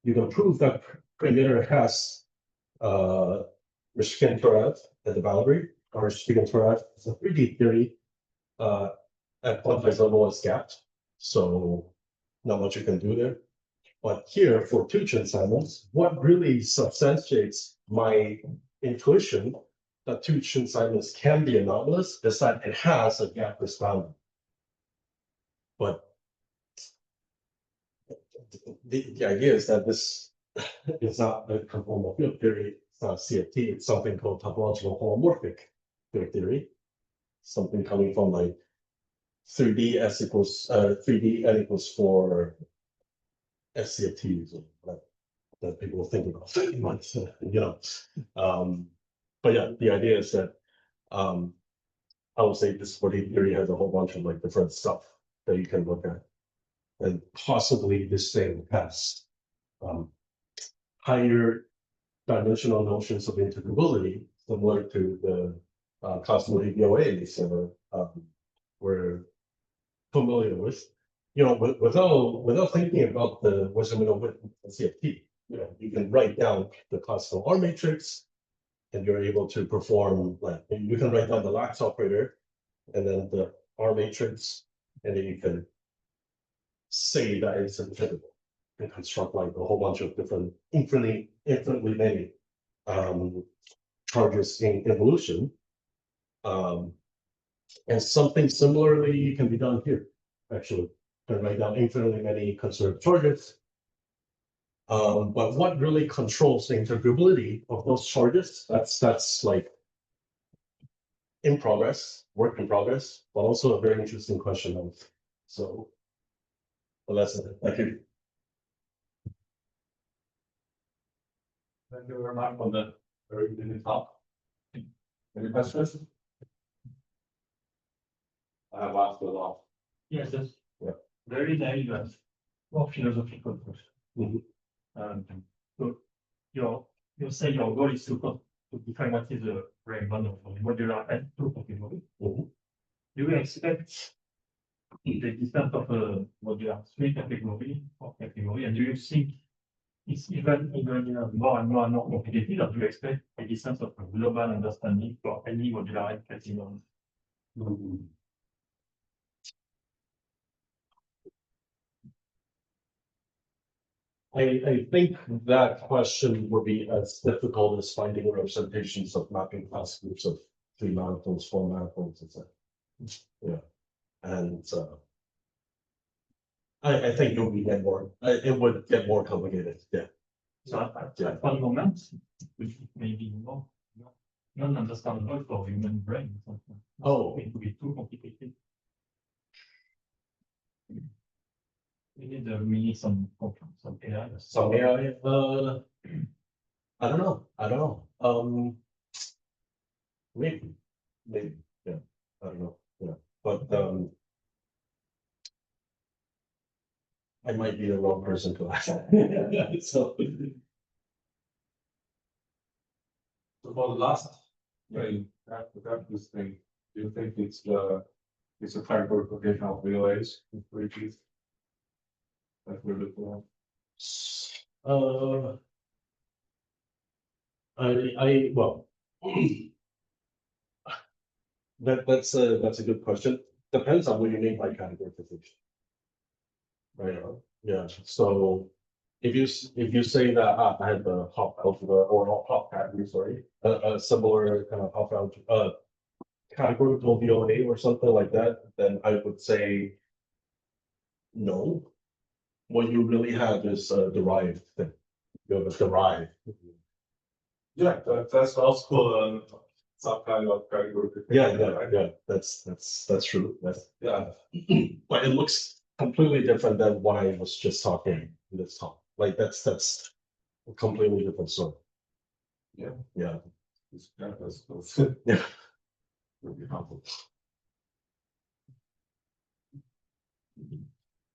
You can prove that quick has restricted Torah at the boundary, or restricted Torah is a 3D theory at quantized level is gapped. So not much you can do there. But here for two Chen-Simon's, what really substantiates my intuition that two Chen-Simon's can be anomalous is that it has a gapless boundary. But the idea is that this is not a conformal field theory, it's not CFT, it's something called topological holomorphic field theory, something coming from like 3D S equals 3D N equals 4 SCFTs that people think about, but you know. But yeah, the idea is that I would say this 4D theory has a whole bunch of like different stuff that you can look at, and possibly this thing has higher dimensional notions of integrability, similar to the cosmology BOA, so where familiar with, without thinking about the Westermann width CFT, you can write down the classical R matrix, and you're able to perform, like, you can write down the Lax operator, and then the R matrix, and then you can say that it's infinitable and construct like a whole bunch of different infinitely many charges in evolution. And something similarly can be done here, actually. You can write down infinitely many conserved charges. But what really controls the integrability of those charges? That's like in progress, work in progress, but also a very interesting question. So, well, that's it. Thank you. Thank you very much for the very good talk. Any questions? I have asked a lot. Yes, yes. Yeah. Very naive, more philosophical question. Mhm. So you say your goal is to define what is the rank one of the modular N2 category. Mhm. Do you expect the distance of a modular 3 category or category, and do you think it's even more and more complicated, or do you expect a distance of a global understanding for any modular N category? Mhm. I think that question would be as difficult as finding representations of mapping class groups of 3 manifolds, 4 manifolds, etc. Yeah, and I think it would get more. It would get more complicated. Yeah. So at one moment, which may be more non-understandable for human brain. Oh. It would be too complicated. We need some AI. Some AI. I don't know. Maybe. Yeah. I don't know. Yeah. But I might be the wrong person to ask. So. So for the last thing, after this thing, do you think it's a categorification of VOAs, which is that we're looking at? Well, that's a good question. Depends on what you mean by categorification. Right. Yeah. So if you say that I have a Hopf algebra or not Hopf category, sorry, a similar kind of Hopf algebra, categorical VOA or something like that, then I would say no. What you really have is a derived thing. You have a derived. Yeah, that's also some kind of categorification. Yeah. That's true. Yeah. But it looks completely different than what I was just talking this talk. Like that's a completely different story. Yeah. Yeah. That's Yeah. would be helpful.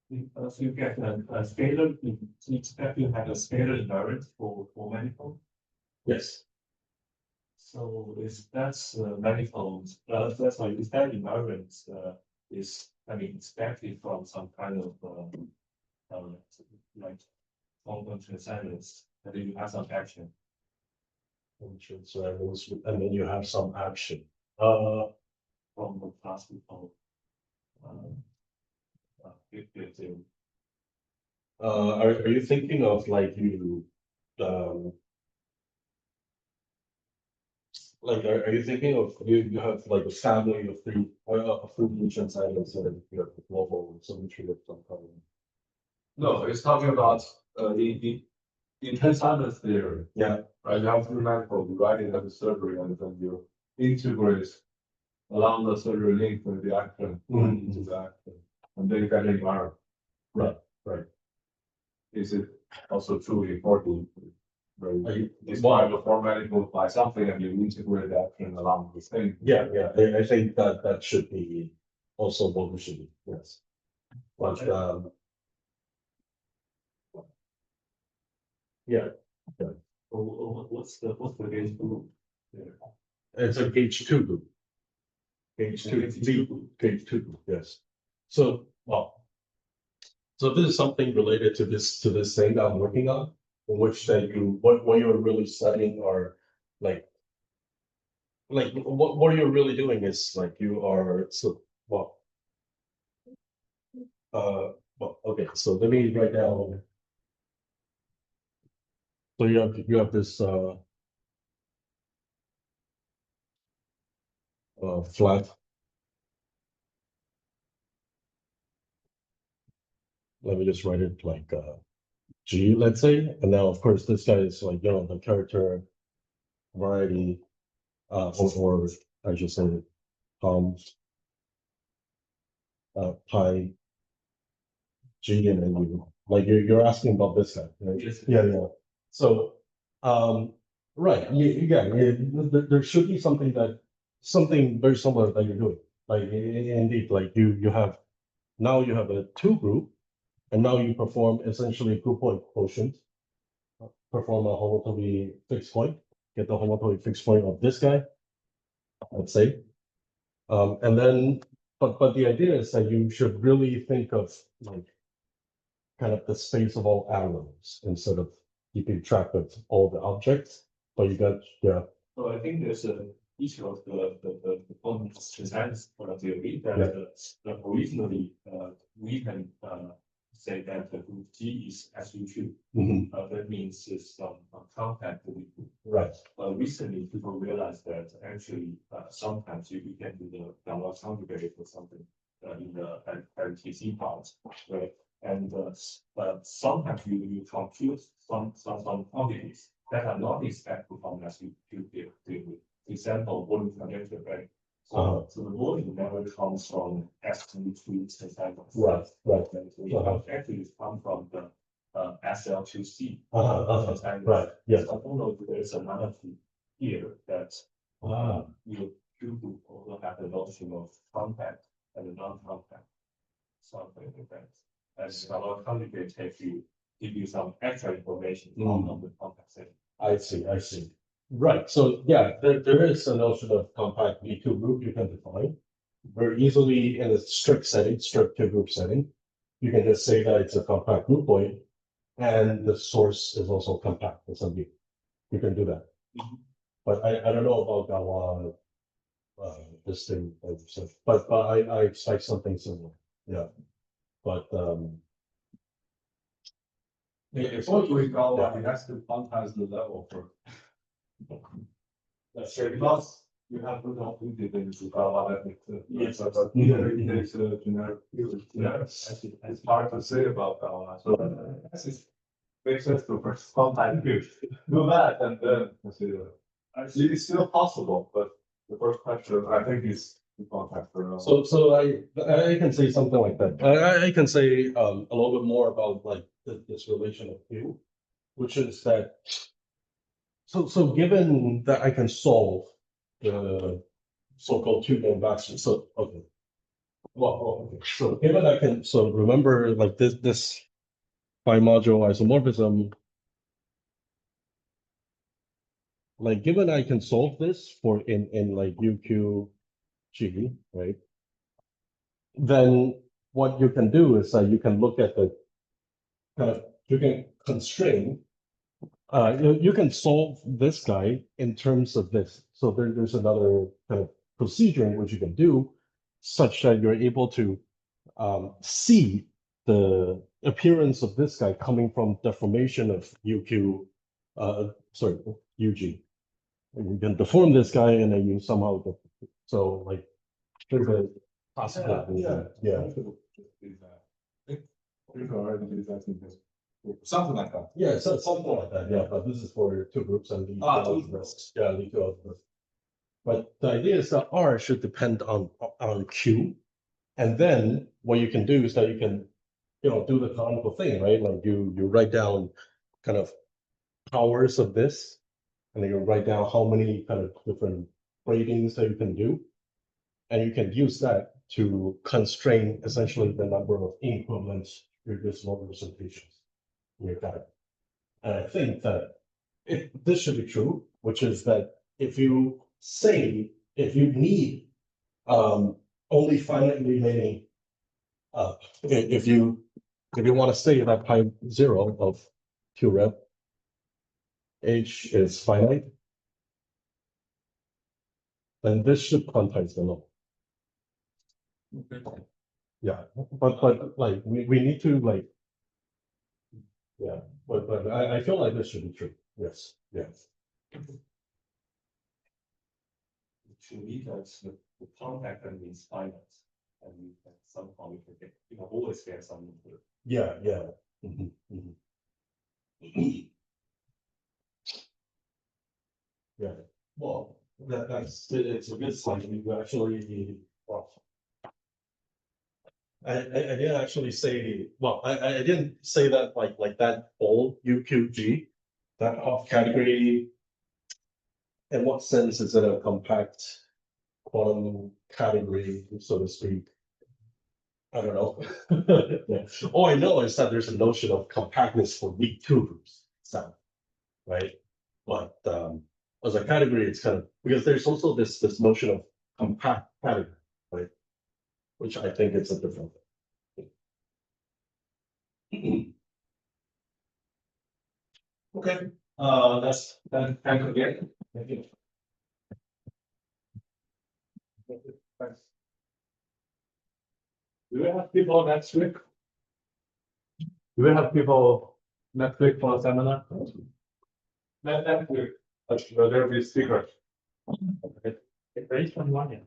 So you get a scalar, you expect you have a scalar invariant for manifold. Yes. So is that's manifold, that's why is that invariant is expected from some kind of like function silence, and then you have some action. Function silence, and then you have some action. From the classical Are you thinking of like are you thinking of you have like a family of three function silence and you have the global symmetry of some kind? No, it's talking about the intense silence theory. Yeah. Right, you have three manifolds, you write it as a surgery, and then you integrate along the surgery link with the action into the action, and then you get an environment. Right. Is it also truly important? Where Are you you- describe a four manifold by something and you integrate the action along the thing? Yeah. I think that should be also what we should do. Yes. But yeah. What's the gauge group? It's a gauge 2 group. Gauge 2 group, yes. So, well, so this is something related to this thing that I'm working on, in which that what you're really studying are like what you're really doing is like you are well okay, so let me write down. So you have this flat. Let me just write it like G, let's say, and now of course this guy is like, you know, the character variety or I should say pi G and then you like you're asking about this guy, right? Yes. Yeah. So right, there should be something very similar that you're doing. Like indeed, like you have now you have a two group, and now you perform essentially group point quotient, perform a homotopy fixed point, get the homotopy fixed point of this guy, let's say. And then but the idea is that you should really think of like kind of the space of all arrows instead of keeping track of all the objects. But you got So I think there's a issue of the components designs for the theory that originally we can say that the group G is actually true. That means it's compact group. right. Recently, people realized that actually sometimes you can do the downward conjugate or something in the TC part, right? And sometimes you compute some quantities that are not expected from as you deal with. Example, volume conjecture, right? So the volume never comes from S2 example. Right. It actually come from the SL2C. Right. Yes. I don't know if there's another thing here that you do also have the notion of compact and non-compact. Something like that. As our conjugate give you some extra information on the compact setting. I see. Right. So yeah, there is a notion of compact V2 group you can define very easily in a strict two group setting. You can just say that it's a compact group point, and the source is also compact in some view. You can do that. But I don't know about Gawa this thing, but I expect something similar. Yeah. But It's what we call, it has to quantize the level for. that's Because you have to know who did it to call out. Yes, but neither it takes a generic field. It's hard to say about that. So it makes sense to first quantize do that and then consider it. It's still possible, but the first question I think is to contact for. So I can say something like that. I can say a little bit more about like this relation of Q, which is that. So given that I can solve the so-called two-band vector, so okay. Well, okay. So given I can, so remember like this bimodule isomorphism. Like given I can solve this for in like UQG, right? Then what you can do is you can look at the kind of you can constrain. You can solve this guy in terms of this. So there's another kind of procedure in which you can do such that you're able to see the appearance of this guy coming from deformation of UG. You can deform this guy and then you somehow, so like, there's a possibility. Yeah. Something like that. Yeah, so something like that, yeah, but this is for two groups and the algebras. Yeah, the two algebras. But the idea is that R should depend on Q. And then what you can do is that you can, do the canonical thing, right? Like you write down kind of powers of this, and then you write down how many kind of different braidings that you can do. And you can use that to constrain essentially the number of equivalent reducible representations. You got it. And I think that this should be true, which is that if you need only finitely many If you want to say that pi zero of Q rep H is finite, then this should quantize the law. Yeah, but like we need to like, yeah, but I feel like this should be true. Yes, yes. To me, that's the contact that means finite. And you can somehow you can get, you can always get some. Yeah, yeah. Mhm, mhm. Yeah, well, it's a good sign. You actually, well, I didn't actually say, well, I didn't say that like that whole UQG, that Hopf category. In what sense is it a compact quantum category, so to speak? I don't know. Yeah. All I know is that there's a notion of compactness for weak two groups, so, right? But as a category, it's kind of, because there's also this notion of compact category, right? Which I think it's a different thing. Okay, that's thank you again. Thank you. Thanks. Do we have people next week? Do we have people next week for a seminar? Next week, there'll be speakers. It's very fun one.